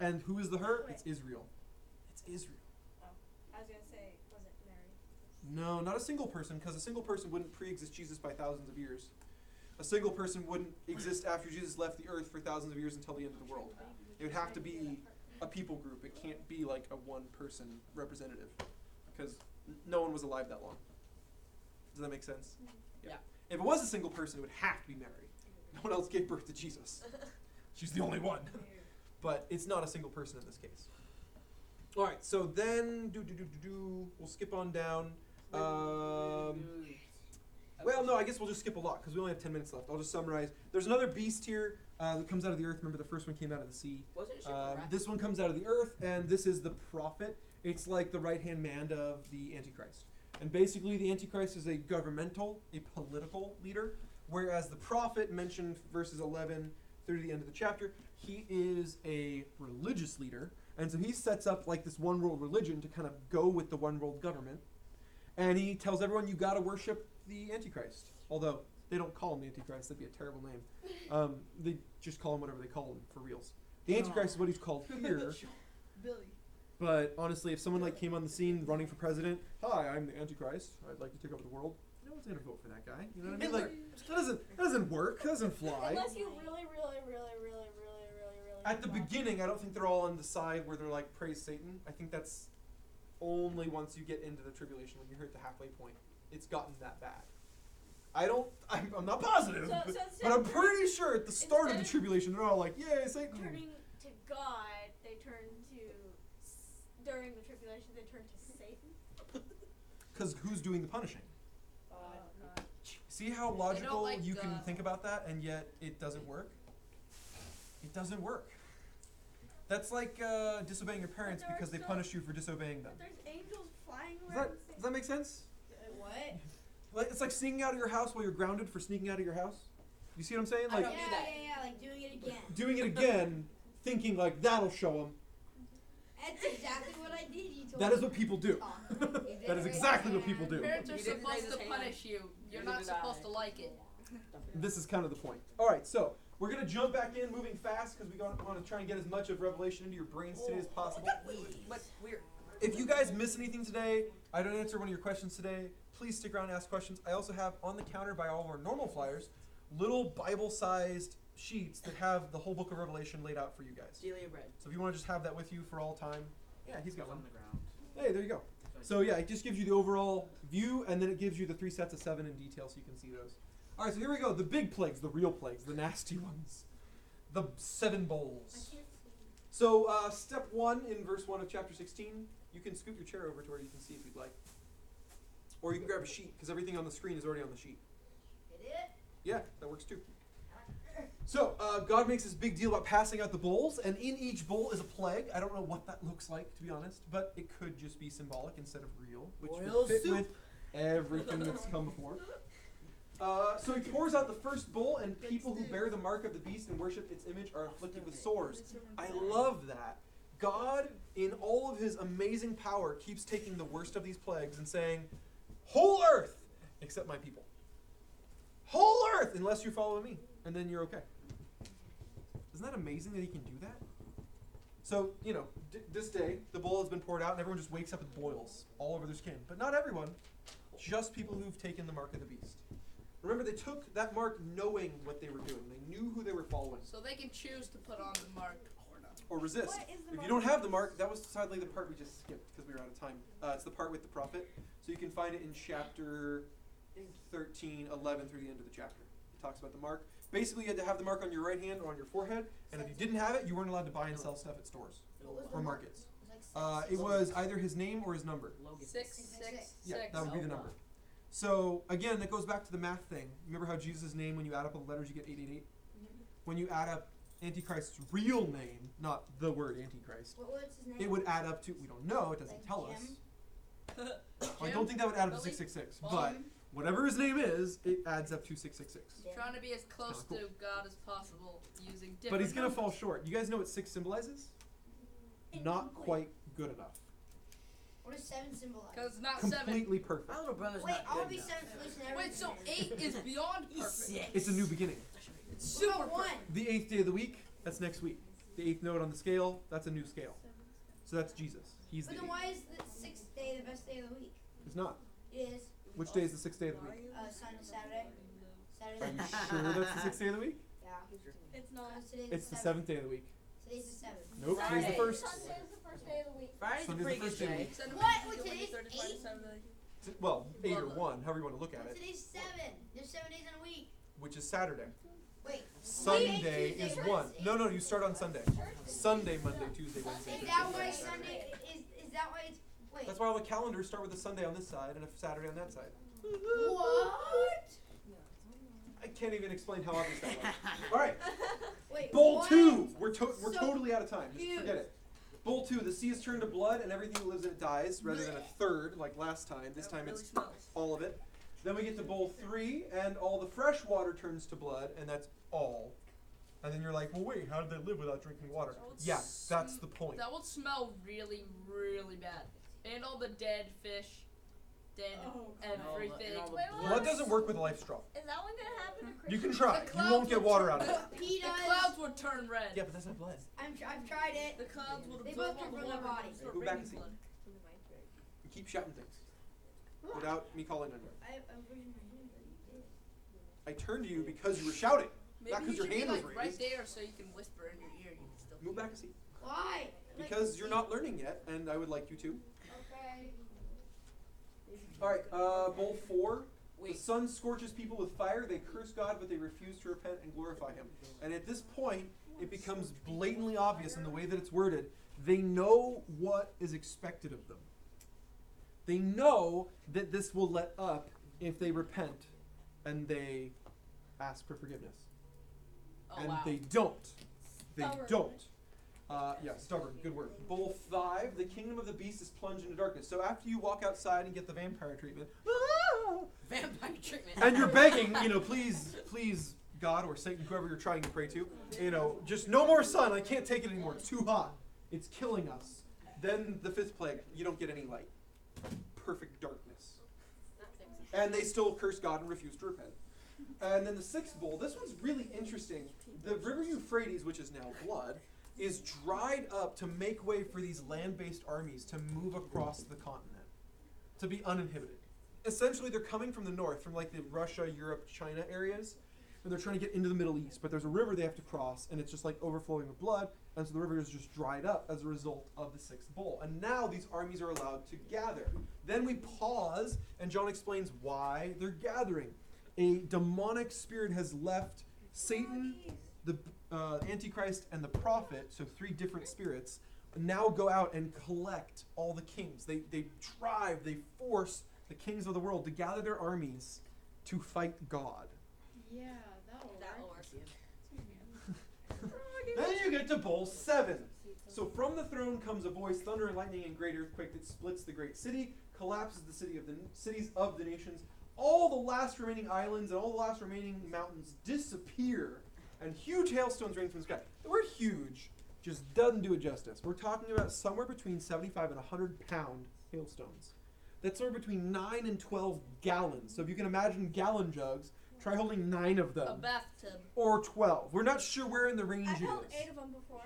And who is the her? It's Israel. It's Israel. I was going to say, was it Mary? No, not a single person, because a single person wouldn't pre-exist Jesus by thousands of years. A single person wouldn't exist after Jesus left the earth for thousands of years until the end of the world. It would have to be a people group. It can't be like a one-person representative, because no one was alive that long. Does that make sense? Yeah. If it was a single person, it would have to be Mary. No one else gave birth to Jesus. She's the only one. But it's not a single person in this case. All right, so then we'll skip on down. Well, no, I guess we'll just skip a lot because we only have 10 minutes left. I'll just summarize. There's another beast here that comes out of the earth. Remember, the first one came out of the sea. This one comes out of the earth, and this is the prophet. It's like the right-hand man of the Antichrist. And basically, the Antichrist is a governmental, a political leader, whereas the prophet, mentioned verses 11 through the end of the chapter, he is a religious leader. And so he sets up like this one-world religion to kind of go with the one-world government. And he tells everyone, you got to worship the Antichrist. Although they don't call him the Antichrist. That'd be a terrible name. They just call him whatever they call him for reals. The Antichrist is what he's called here. Billy. But honestly, if someone came on the scene running for president, hi, I'm the Antichrist. I'd like to take over the world. No one's gonna vote for that guy. You know what I mean? That doesn't work. That doesn't fly. Unless you really At the beginning, I don't think they're all on the side where they're like, praise Satan. I think that's only once you get into the tribulation, when you're at the halfway point. It's gotten that bad. I'm not positive, but I'm pretty sure at the start of the tribulation, they're all like, yay, Satan. Turning to God, they turn to, during the tribulation, they turn to Satan. Because who's doing the punishing? See how logical like you can think about that and yet it doesn't work? It doesn't work. That's like disobeying your parents because they punish you for disobeying them. But there's angels flying around. Does that make sense? What? Like it's like sneaking out of your house while you're grounded for sneaking out of your house. You see what I'm saying? Like Yeah, like doing it again. doing it again, thinking like that'll show them. That's exactly what I did. You told That me. is what people do. That is exactly what people do. Parents are You didn't supposed raise to his hand. punish you. You're Neither not did supposed I. to like it. This is kind of the point. All right, so we're gonna jump back in, moving fast, because we want to try and get as much of Revelation into your brains today as possible. But we're If you guys miss anything today, I don't answer one of your questions today, please stick around and ask questions. I also have on the counter by all of our normal flyers, little Bible-sized sheets that have the whole book of Revelation laid out for you guys. Delia bread. So if you want to just have that with you for all time, yeah, he's got one. On the ground. Hey, there you go. So yeah, it just gives you the overall view, and then it gives you the 3 sets of 7 in detail so you can see those. All right, so here we go. The big plagues, the real plagues, the nasty ones. The 7 bowls. So step 1 in verse 1 of chapter 16, you can scoot your chair over to where you can see if you'd like. Or you can grab a sheet, because everything on the screen is already on the sheet. It is? Yeah, that works too. So, God makes this big deal about passing out the bowls, and in each bowl is a plague. I don't know what that looks like, to be honest, but it could just be symbolic instead of real, which Royal would fit soup. with everything that's come before. So he pours out the first bowl, and people who bear the mark of the beast and worship its image are afflicted with sores. I love that. God, in all of his amazing power, keeps taking the worst of these plagues and saying, whole earth, except my people. Whole earth, unless you follow me, and then you're okay. Isn't that amazing that he can do that? So, you know, this day, the bowl has been poured out, and everyone just wakes up with boils all over their skin. But not everyone, just people who've taken the mark of the beast. Remember, they took that mark knowing what they were doing. They knew who they were following. So they can choose to put on the mark or not. Or resist. What is the If you mark? don't have the mark, that was sadly the part we just skipped because we were out of time. It's the part with the prophet. So you can find it in chapter 13, 11 through the end of the chapter. It talks about the mark. Basically, you had to have the mark on your right hand or on your forehead, and if you didn't have it, you weren't allowed to buy and sell stuff at stores or markets. It was either his name or his number. 666. Yeah, that would be the number. So, again, that goes back to the math thing. Remember how Jesus' name, when you add up all the letters, you get 888? When you add up Antichrist's real name, not the word Antichrist, What's his name? it would add up to, we don't know, it doesn't tell us. I don't think that would add up to 666, but whatever his name is, it adds up to 666. Trying to be as close Kinda to God as possible using different But he's going to fall numbers. short. You guys know what 6 symbolizes? Not quite good enough. What does 7 symbolize? Because it's not Completely 7. perfect. My little brother's Wait, not I want good to be enough. 7th solution everything. Wait, so 8 is beyond perfect. It's a new beginning. It's super What about 1? perfect. The 8th day of the week, that's next week. The 8th note on the scale, that's a new scale. So that's Jesus. He's the But then 8th. why is the 6th day the best day of the week? It's not. It is. Which day is the 6th day of the week? Saturday. Are you sure that's the 6th day of the week? Yeah. It's not. Today's It's the 7th. 7th day of the week. Today's the 7th. Nope, today's the 1st. Sunday is the first day of the week. Friday's a Sunday's pretty the good first day of the day. week. What? Wait, today's 8? Well, 8 or 1, however you want to look at it, Today's 7. There's 7 days in a week. which is Saturday. Wait. Sunday Tuesday, is Wednesday. 1. No, you start on Sunday. Sunday, Monday, Tuesday, Wednesday. Is that why Sunday is that why it's wait? That's why all the calendars start with a Sunday on this side and a Saturday on that side. What? I can't even explain how obvious that was. All right, Wait. bowl what? 2. We're So totally out of time. Just huge. forget it. Bowl 2. The sea is turned to blood, and everything that lives in it dies, rather than a third like last time. This time it's all of it. Then we get to bowl 3, and all the fresh water turns to blood, and that's all. And then you're like, well, wait, how did they live without drinking water? Yeah, that's the point. That would smell really, really bad. And all the dead fish, dead everything. Blood doesn't work with a life straw. Is that one gonna happen to Christians? You can try. The You clouds won't get would water turn out of it. red. He The does. clouds would turn red. Yeah, but that's not blood. I've tried it. The clouds would They absorb both all come the from their water. bodies. Start Go back and raining see. blood. You keep shouting things without me calling on you. I'm raising my hand, but you did. I turned to you because you were shouting, Maybe not because you your should hand be was like raised. right there so you can whisper in your ear. You can still Move back a seat. Why? Because you're not learning yet, and I would like you to. Okay. All right, bowl 4. The Wait. sun scorches people with fire. They curse God, but they refuse to repent and glorify Him. And at this point, it becomes blatantly obvious in the way that it's worded. They know what is expected of them. They know that this will let up if they repent and they ask for forgiveness. Oh, And wow. they don't. They Stubborn. don't. Yeah, stubborn. Good word. Bowl 5, the kingdom of the beast is plunged into darkness. So after you walk outside and get the vampire treatment, Vampire treatment. and you're begging, please, please, God or Satan, whoever you're trying to pray to, just no more sun. I can't take it anymore. It's too hot. It's killing us. Then the 5th plague, you don't get any light. Perfect darkness. And they still curse God and refuse to repent. And then the 6th bowl, this one's really interesting. The river Euphrates, which is now blood, is dried up to make way for these land-based armies to move across the continent, to be uninhibited. Essentially, they're coming from the north, from like the Russia, Europe, China areas, and they're trying to get into the Middle East, but there's a river they have to cross, and it's just like overflowing with blood, and so the river is just dried up as a result of the 6th bowl. And now these armies are allowed to gather. Then we pause, and John explains why they're gathering. A demonic spirit has left Satan, the Antichrist, and the prophet, so 3 different spirits, now go out and collect all the kings. They drive, they force the kings of the world to gather their armies to fight God. Yeah, that'll work. Then you get to bowl 7. So from the throne comes a voice, thunder and lightning and great earthquake that splits the great city, collapses the cities of the nations. All the last remaining islands and all the last remaining mountains disappear, and huge hailstones rain from the sky. The word huge just doesn't do it justice. We're talking about somewhere between 75 and 100 pound hailstones. That's somewhere between 9 and 12 gallons. So if you can imagine gallon jugs, try holding 9 of them. A bathtub. Or 12. We're not sure where in the range I've it held is. 8 of them before.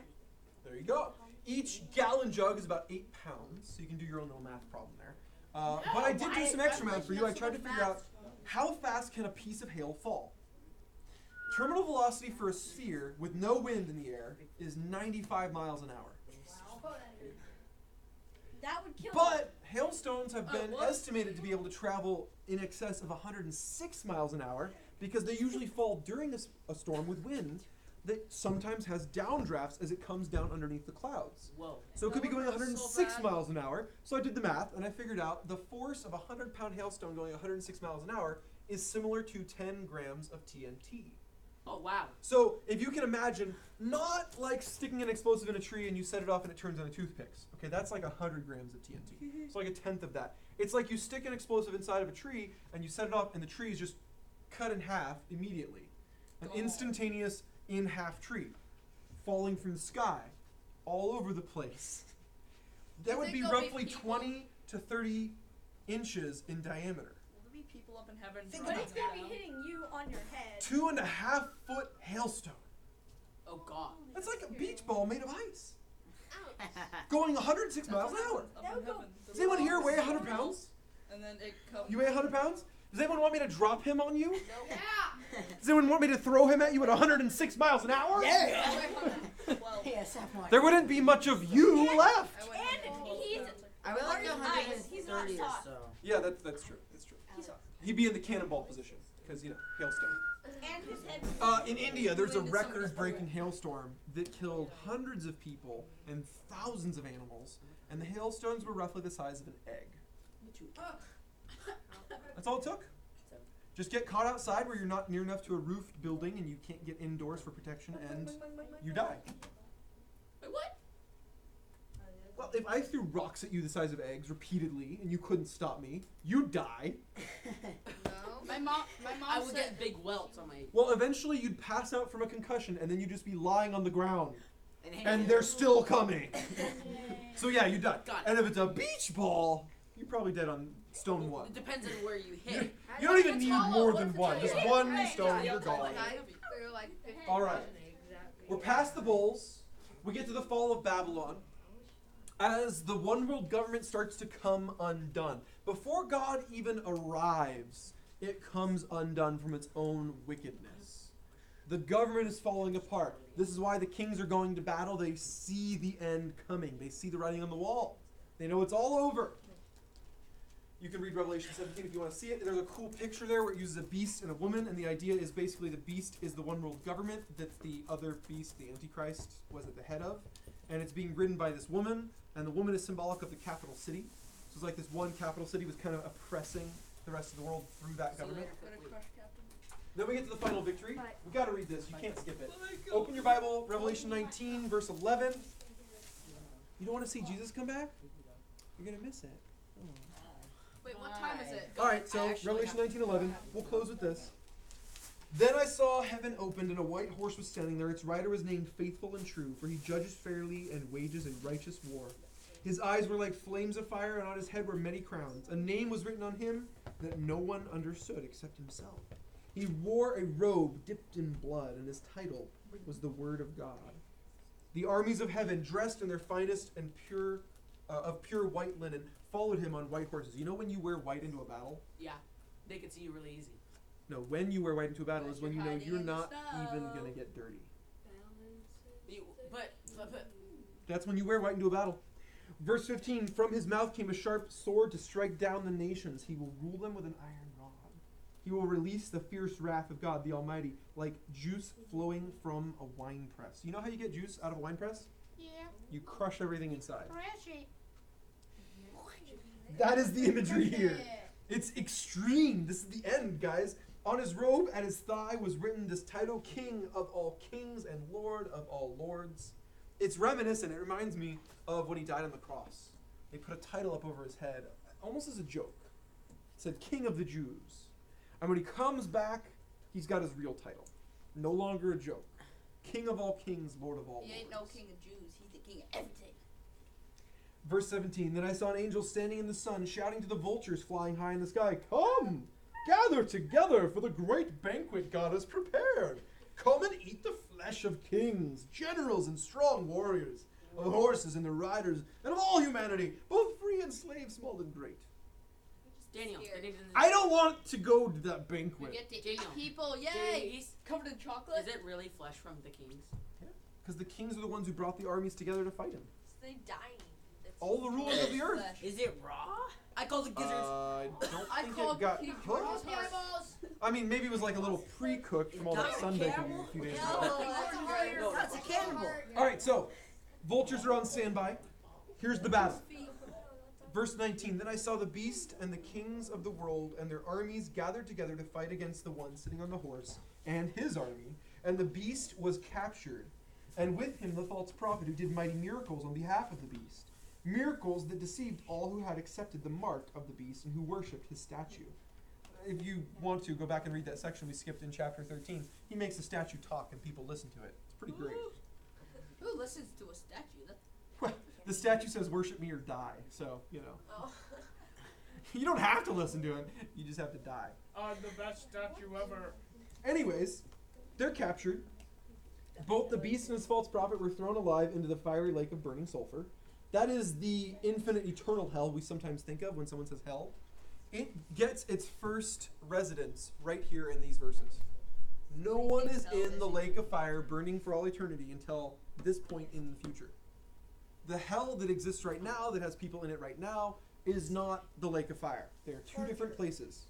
There you go. Each gallon jug is about 8 pounds, so you can do your own little math problem there. But I did do some extra math for you. I tried to figure out how fast can a piece of hail fall. Terminal velocity for a sphere with no wind in the air is 95 miles an hour. That would kill But hailstones have been estimated to be able to travel in excess of 106 miles an hour because they usually fall during a storm with wind that sometimes has downdrafts as it comes down underneath the clouds. Whoa. So it could be going So 106 bad. miles an hour. So I did the math and I figured out the force of a 100-pound hailstone going 106 miles an hour is similar to 10 grams of TNT. Oh, wow. So if you can imagine, not like sticking an explosive in a tree and you set it off and it turns into toothpicks. Okay, that's like 100 grams of TNT. It's like a tenth of that. It's like you stick an explosive inside of a tree and you set it off and the tree is just cut in half immediately. An instantaneous in-half tree falling from the sky all over the place. That would be roughly 20 to 30 inches in diameter. Will there be people up in heaven? But it's gonna be hitting you on your head. 2.5 foot hailstone. Oh, God. That's like a beach ball made of ice. Going 106 miles an hour. That would go. Does anyone here weigh 100 pounds? And then it comes. You weigh 100 pounds? Does anyone want me to drop him on you? Yeah. Does anyone want me to throw him at you at 106 miles an hour? Well, Yes, have one. There wouldn't be much of you left. I went And he's I would like Marty's ice. He's not 130 or soft. so. Yeah, that's true. That's true. He'd be in the cannonball position because hailstone. and his head. In India, there's a record-breaking hailstorm that killed hundreds of people and thousands of animals, and the hailstones were roughly the size of an egg. That's all it took. Just get caught outside where you're not near enough to a roofed building and you can't get indoors for protection, and you die. Wait, what? Well, if I threw rocks at you the size of eggs repeatedly and you couldn't stop me, you'd die. No. My mom I would said get big welts on my. Well, eventually you'd pass out from a concussion and then you'd just be lying on the ground. And they're still coming. So yeah, you die. Got it. And if it's a beach ball, you're probably dead on stone one. It depends on where you hit. You don't even need more than one. Just one stone, you're gone. All right. We're past the bowls. We get to the fall of Babylon. As the one world government starts to come undone. Before God even arrives, it comes undone from its own wickedness. The government is falling apart. This is why the kings are going to battle. They see the end coming. They see the writing on the wall. They know it's all over. You can read Revelation 17 if you want to see it. There's a cool picture there where it uses a beast and a woman, and the idea is basically the beast is the one world government that the other beast, the Antichrist, was at the head of. And it's being ridden by this woman, and the woman is symbolic of the capital city. So it's like this one capital city was kind of oppressing the rest of the world through that government. Gonna crush Captain. Then we get to the final victory. We got to read this. You can't skip it. Open your Bible, Revelation 19, verse 11. You don't want to see Jesus come back? You're going to miss it. Oh. Wait, what time is it? All right, so Revelation 19:11. We'll close with this. Then I saw heaven opened, and a white horse was standing there. Its rider was named Faithful and True, for he judges fairly and wages a righteous war. His eyes were like flames of fire, and on his head were many crowns. A name was written on him that no one understood except himself. He wore a robe dipped in blood, and his title was the Word of God. The armies of heaven, dressed in their finest and pure white linen, followed him on white horses. You know when you wear white into a battle? Yeah, they can see you really easy. No, when you wear white into a battle is when you know hiding you're in the not snow. even going to get dirty. But That's when you wear white into a battle. Verse 15, from his mouth came a sharp sword to strike down the nations. He will rule them with an iron rod. He will release the fierce wrath of God, the Almighty, like juice flowing from a wine press. You know how you get juice out of a wine press? Yeah. You crush everything inside. Crush it. That is the imagery here. It's extreme. This is the end, guys. On his robe at his thigh was written this title, King of all kings and Lord of all lords. It's reminiscent. It reminds me of when he died on the cross. They put a title up over his head, almost as a joke. It said, King of the Jews. And when he comes back, he's got his real title. No longer a joke. King of all kings, Lord of all lords. He ain't no king of Jews. He's the king of everything. Verse 17, then I saw an angel standing in the sun, shouting to the vultures flying high in the sky, come, gather together for the great banquet God has prepared. Come and eat the flesh of kings, generals and strong warriors, of horses and their riders, and of all humanity, both free and slave, small and great. Daniel, I don't want to go to that We banquet. get to eat people, yay! Covered in chocolate. Is it really flesh from the kings? Because the kings are the ones who brought the armies together to fight him. So they dying. All the rulers of the earth. Is it raw? I call it gizzards. I don't I think call it got King cooked. George's heart. I mean, maybe it was like a little pre-cooked from all that sunbaking a few days ago. No, that's a cannibal. All right, so vultures are on standby. Here's the battle. Verse 19, then I saw the beast and the kings of the world and their armies gathered together to fight against the one sitting on the horse and his army. And the beast was captured, and with him the false prophet who did mighty miracles on behalf of the beast. Miracles that deceived all who had accepted the mark of the beast and who worshipped his statue. If you want to, go back and read that section we skipped in chapter 13. He makes the statue talk and people listen to it. It's pretty great. Who listens to a statue? That's Well, the statue says worship me or die, so, you know. Oh. You don't have to listen to it, you just have to die. I'm the best statue ever. Anyways, they're captured. Both the beast and his false prophet were thrown alive into the fiery lake of burning sulfur. That is the infinite eternal hell we sometimes think of when someone says hell. It gets its first residence right here in these verses. No one is in the lake of fire burning for all eternity until this point in the future. The hell that exists right now, that has people in it right now, is not the lake of fire. They are two different places.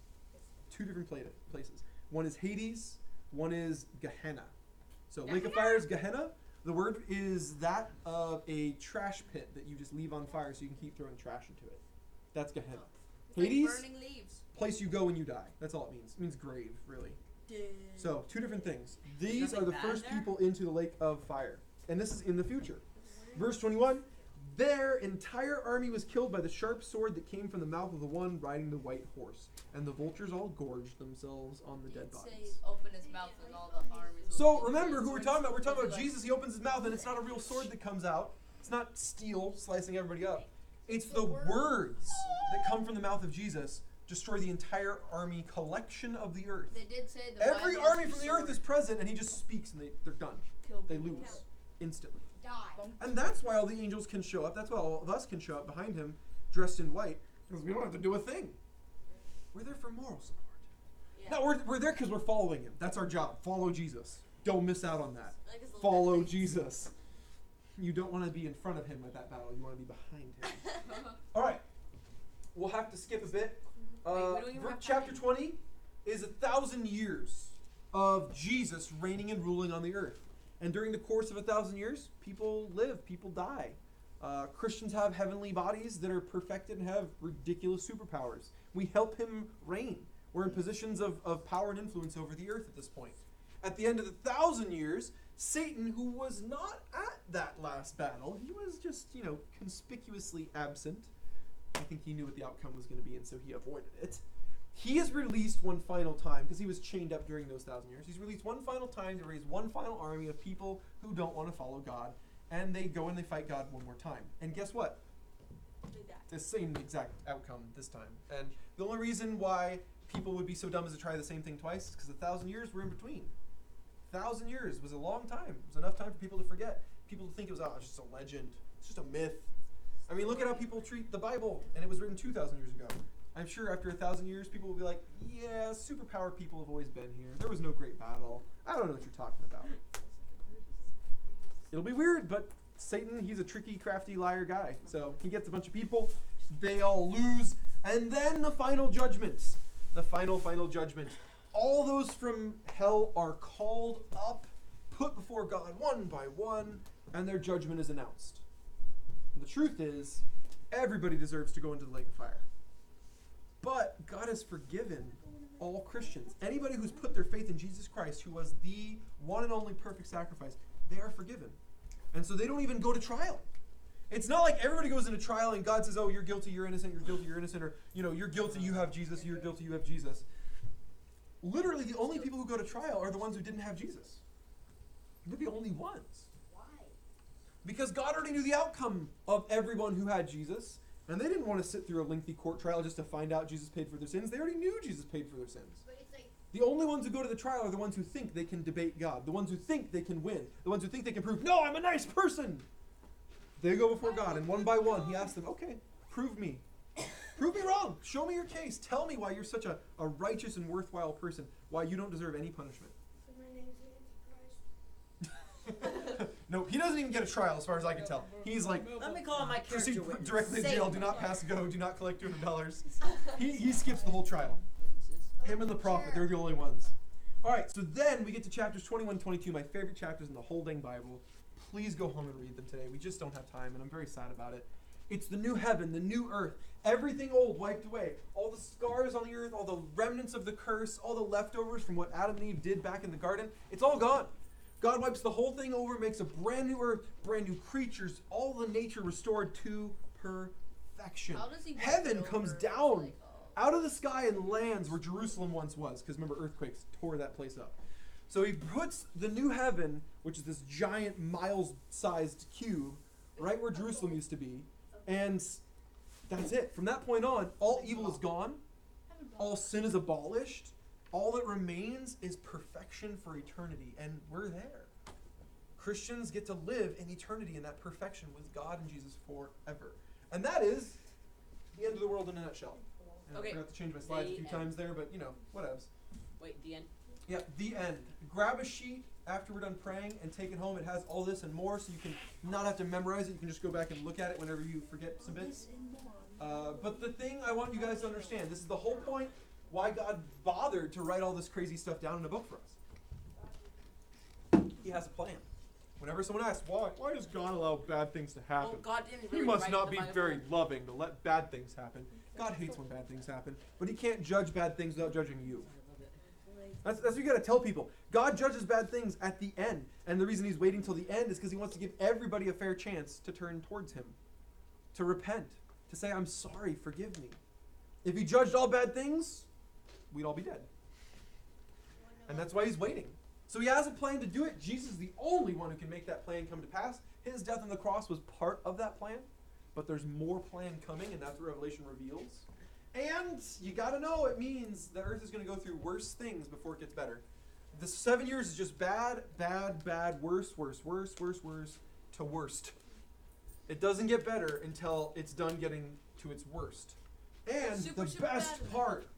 Two different places. One is Hades, one is Gehenna. So lake of fire is Gehenna. The word is that of a trash pit that you just leave on fire so you can keep throwing trash into it. That's Gehenna. Hades, like burning leaves. place you go when you die. That's all it means. It means grave, really. So, two different things. These are the first people into the lake of fire. And this is in the future. Verse 21, their entire army was killed by the sharp sword that came from the mouth of the one riding the white horse. And the vultures all gorged themselves on the dead bodies. Open his mouth and all the armies. So remember who we're talking about. We're talking about Jesus. He opens his mouth and it's not a real sword that comes out. It's not steel slicing everybody up. It's the words that come from the mouth of Jesus destroy the entire army collection of the earth. They did say the Every Bible army is from the sword. earth is present and he just speaks and they're done. They lose instantly. Die. And that's why all the angels can show up. That's why all of us can show up behind him dressed in white. Because we don't have to do a thing. We're there for moral support. Yeah. No, we're there because we're following him. That's our job. Follow Jesus. Don't miss out on that. Follow Jesus. You don't want to be in front of him at that battle. You want to be behind him. All right. We'll have to skip a bit. Chapter 20 is 1,000 years of Jesus reigning and ruling on the earth. And during the course of 1,000 years, people live, people die. Christians have heavenly bodies that are perfected and have ridiculous superpowers. We help him reign. We're in positions of power and influence over the earth at this point. At the end of the 1,000 years, Satan, who was not at that last battle, he was just, conspicuously absent. I think he knew what the outcome was going to be, and so he avoided it. He is released one final time, because he was chained up during those 1,000 years. He's released one final time to raise one final army of people who don't want to follow God. And they go and they fight God one more time. And guess what? The same exact outcome this time. And the only reason why people would be so dumb as to try the same thing twice is because 1,000 years were in between. 1,000 years was a long time. It was enough time for people to forget. People to think it was, it's just a legend. It's just a myth. I mean, look at how people treat the Bible. And it was written 2,000 years ago. I'm sure after 1,000 years, people will be like, yeah, superpower people have always been here. There was no great battle. I don't know what you're talking about. It'll be weird, but Satan, he's a tricky, crafty, liar guy. So he gets a bunch of people. They all lose. And then the final judgment. The final judgment. All those from hell are called up, put before God one by one, and their judgment is announced. And the truth is, everybody deserves to go into the lake of fire. But God has forgiven all Christians. Anybody who's put their faith in Jesus Christ, who was the one and only perfect sacrifice, they are forgiven. And so they don't even go to trial. It's not like everybody goes into trial and God says, oh, you're guilty, you're innocent, you're guilty, you're innocent, or, you're guilty, you have Jesus, you're guilty, you have Jesus. Literally, the only people who go to trial are the ones who didn't have Jesus. They're the only ones. Why? Because God already knew the outcome of everyone who had Jesus, and they didn't want to sit through a lengthy court trial just to find out Jesus paid for their sins. They already knew Jesus paid for their sins. But it's like, the only ones who go to the trial are the ones who think they can debate God, the ones who think they can win, the ones who think they can prove, no, I'm a nice person. They go before God, and one by one, he asks them, okay, prove me. Prove me wrong. Show me your case. Tell me why you're such a righteous and worthwhile person, why you don't deserve any punishment. so my name's Antichrist. No, he doesn't even get a trial as far as I can tell. He's like, Let me call my proceed character witness. directly to Satan. jail, do not pass go, do not collect $200. He skips the whole trial. Him and the prophet, they're the only ones. All right, so then we get to chapters 21 and 22, my favorite chapters in the whole dang Bible. Please go home and read them today. We just don't have time, and I'm very sad about it. It's the new heaven, the new earth, everything old wiped away. All the scars on the earth, all the remnants of the curse, all the leftovers from what Adam and Eve did back in the garden, it's all gone. God wipes the whole thing over, makes a brand new earth, brand new creatures, all the nature restored to perfection. How does he wipe Heaven it comes over? down out of the sky and lands where Jerusalem once was, because remember, earthquakes tore that place up. So he puts the new heaven, which is this giant miles-sized cube, right where Jerusalem used to be, and that's it. From that point on, all evil is gone, all sin is abolished, all that remains is perfection for eternity, and we're there. Christians get to live in eternity in that perfection with God and Jesus forever. And that is the end of the world in a nutshell. And Okay. I forgot to change my slides a few times there, but whatevs. Wait, the end? Yeah, the end. Grab a sheet after we're done praying and take it home. It has all this and more, so you can not have to memorize it. You can just go back and look at it whenever you forget some bits. But the thing I want you guys to understand, this is the whole point why God bothered to write all this crazy stuff down in a book for us. He has a plan. Whenever someone asks, why does God allow bad things to happen? Well, God didn't He really must write not the be Bible. very loving to let bad things happen. God hates when bad things happen, but he can't judge bad things without judging you. That's what you got to tell people. God judges bad things at the end, and the reason he's waiting till the end is because he wants to give everybody a fair chance to turn towards him, to repent, to say, I'm sorry, forgive me. If he judged all bad things, we'd all be dead. And that's why he's waiting. So he has a plan to do it. Jesus is the only one who can make that plan come to pass. His death on the cross was part of that plan, but there's more plan coming, and that's what Revelation reveals. And you got to know it means the earth is going to go through worse things before it gets better. The 7 years is just bad, worse, to worst. It doesn't get better until it's done getting to its worst. And Super, the super best bad. part,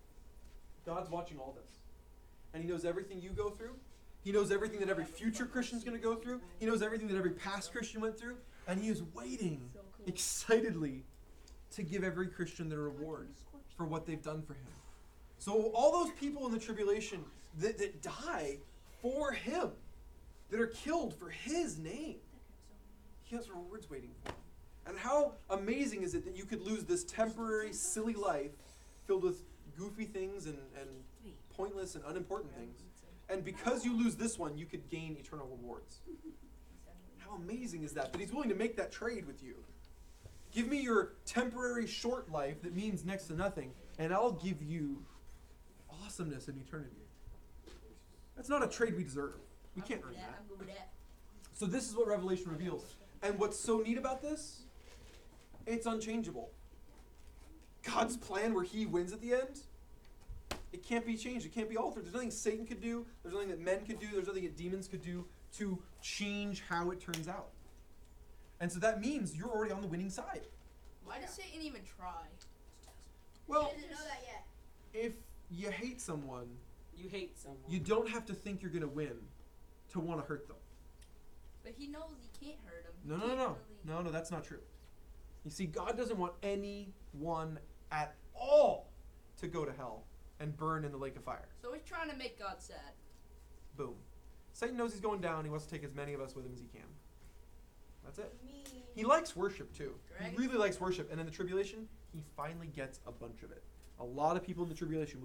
God's watching all this. And he knows everything you go through. He knows everything that every future Christian's going to go through. He knows everything that every past Christian went through. And he is waiting excitedly to give every Christian their reward for what they've done for him. So all those people in the tribulation that die for him, that are killed for his name, he has rewards waiting for them. And how amazing is it that you could lose this temporary, silly life filled with goofy things and pointless and unimportant things. And because you lose this one, you could gain eternal rewards. How amazing is that he's willing to make that trade with you? Give me your temporary short life that means next to nothing, and I'll give you awesomeness in eternity. That's not a trade we deserve. We can't earn that. So this is what Revelation reveals. And what's so neat about this? It's unchangeable. God's plan where he wins at the end, it can't be changed. It can't be altered. There's nothing Satan could do. There's nothing that men could do. There's nothing that demons could do to change how it turns out. And so that means you're already on the winning side. Why does Satan even try? Well, I didn't know that yet. if you hate someone, You hate someone. you don't have to think you're going to win to want to hurt them. But he knows he can't hurt him. No, no, no, no. No, that's not true. You see, God doesn't want anyone at all to go to hell and burn in the lake of fire. So he's trying to make God sad. Boom. Satan knows he's going down. He wants to take as many of us with him as he can. That's it. He likes worship too. He really likes worship. And in the tribulation, he finally gets a bunch of it. A lot of people in the tribulation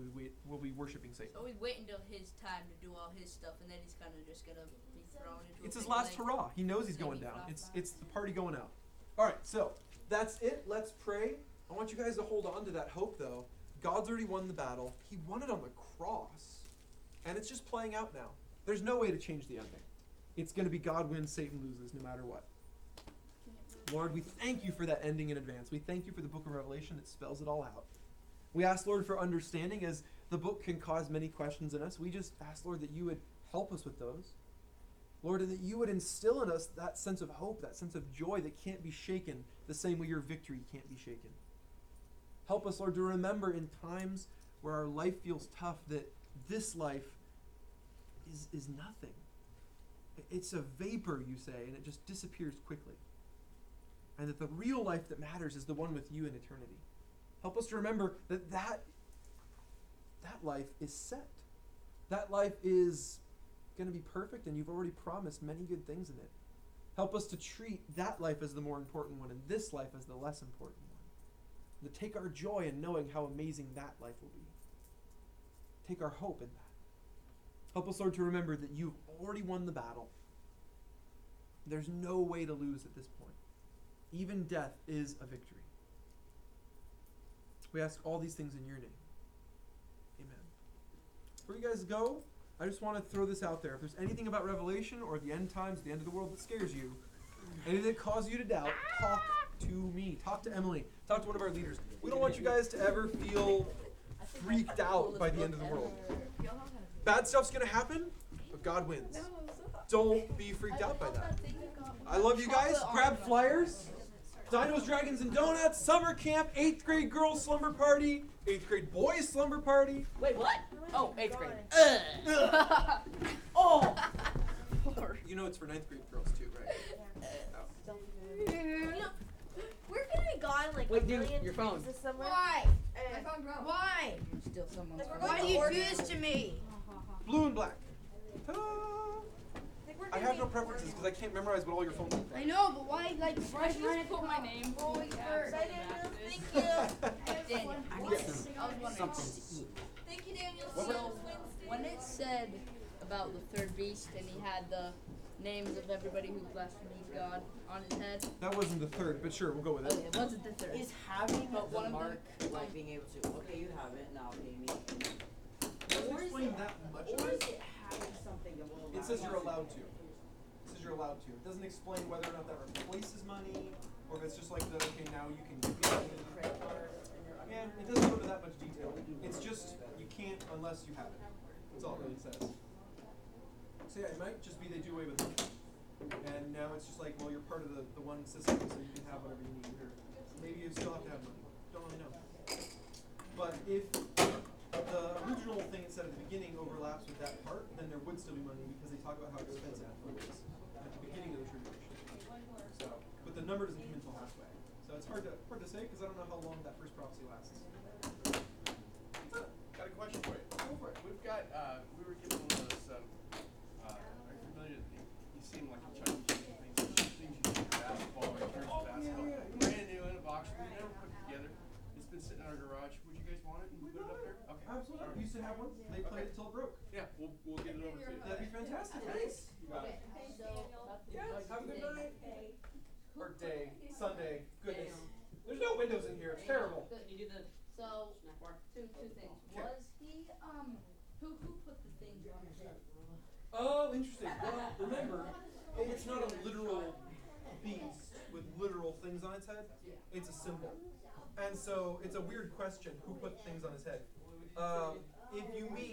will be worshiping Satan. So he's waiting until his time to do all his stuff, and then he's kind of just going to be thrown into It's a his big last lake. hurrah. He knows he's going down. It's the party going out. All right, so that's it. Let's pray. I want you guys to hold on to that hope, though. God's already won the battle. He won it on the cross. And it's just playing out now. There's no way to change the ending. It's going to be God wins, Satan loses, no matter what. Lord, we thank you for that ending in advance. We thank you for the book of Revelation that spells it all out. We ask, Lord, for understanding as the book can cause many questions in us. We just ask, Lord, that you would help us with those. Lord, and that you would instill in us that sense of hope, that sense of joy that can't be shaken the same way your victory can't be shaken. Help us, Lord, to remember in times where our life feels tough that this life is nothing. It's a vapor, you say, and it just disappears quickly. And that the real life that matters is the one with you in eternity. Help us to remember that life is set. That life is going to be perfect, and you've already promised many good things in it. Help us to treat that life as the more important one and this life as the less important one. And to take our joy in knowing how amazing that life will be. Take our hope in that. Help us, Lord, to remember that you've already won the battle. There's no way to lose at this point. Even death is a victory. We ask all these things in your name. Amen. Before you guys go, I just want to throw this out there. If there's anything about Revelation or the end times, the end of the world that scares you, anything that causes you to doubt, talk to me. Talk to Emily. Talk to one of our leaders. We don't want you guys to ever feel freaked out by the end of the world. Bad stuff's going to happen, but God wins. Don't be freaked out by that. I love you guys. Grab flyers. Dinos, Dragons, and Donuts, summer camp, 8th grade girls slumber party, 8th grade boys slumber party. Wait, what? Oh, 8th grade. Oh! You know it's for 9th grade girls too, right? Oh. You know, we're gonna go on like Wait, a dude, million your phone. trips this summer. Why? My phone broke. Why? Still someone's Like, we're phone. Why do you do this to me? Blue and black. Ta-da! I have no preferences because I can't memorize what all your phones look I like. know, but why like Why did you just put my name? Holy bird. I didn't know. Thank you. Daniel, I Yes. was wondering. Something to eat. Thank you, Daniel. What See was- you Wednesday. When it said about the third beast and he had the names of everybody who blasphemed God on his head. That wasn't the third, but sure, we'll go with it. Okay, it wasn't the third. Is having But the one of them- mark, like being able to, okay, you have it, now pay me. Doesn't Or is explain it- that much Or of is it. it having something that will It allow says you you're to- allowed to. It says you're allowed to. It doesn't explain whether or not that replaces money, or if it's just like the, okay, now you can give me Credit card and your- Yeah, it doesn't go into that much detail. It's just, you can't unless you have it. That's all it really says. So yeah, it might just be they do away with money. And now it's just like, well, you're part of the one system, so you can have whatever you need. Or maybe you still have to have money. Don't really know. But if the original thing it said at the beginning overlaps with that part, then there would still be money because they talk about how expensive food is at the beginning of the tribulation. So, but the number doesn't come until halfway. So it's hard to say because I don't know how long that first prophecy lasts. Got a question for you. Go for it. We've got, we were given one of those, are you familiar, you seem like a Chinese things you shoot basketball, in terms of basketball. used to have one. They played it till it broke. Yeah, we'll get it over to you. That'd be fantastic. Thanks. You got it. Yeah, have a good night. Or day. Sunday. Goodness. There's no windows in here. It's terrible. So, two things. Was he who put the things on his head? Oh, interesting. Well, remember, it's not a literal beast with literal things on its head. It's a symbol. And so it's a weird question, who put things on his head? If you mean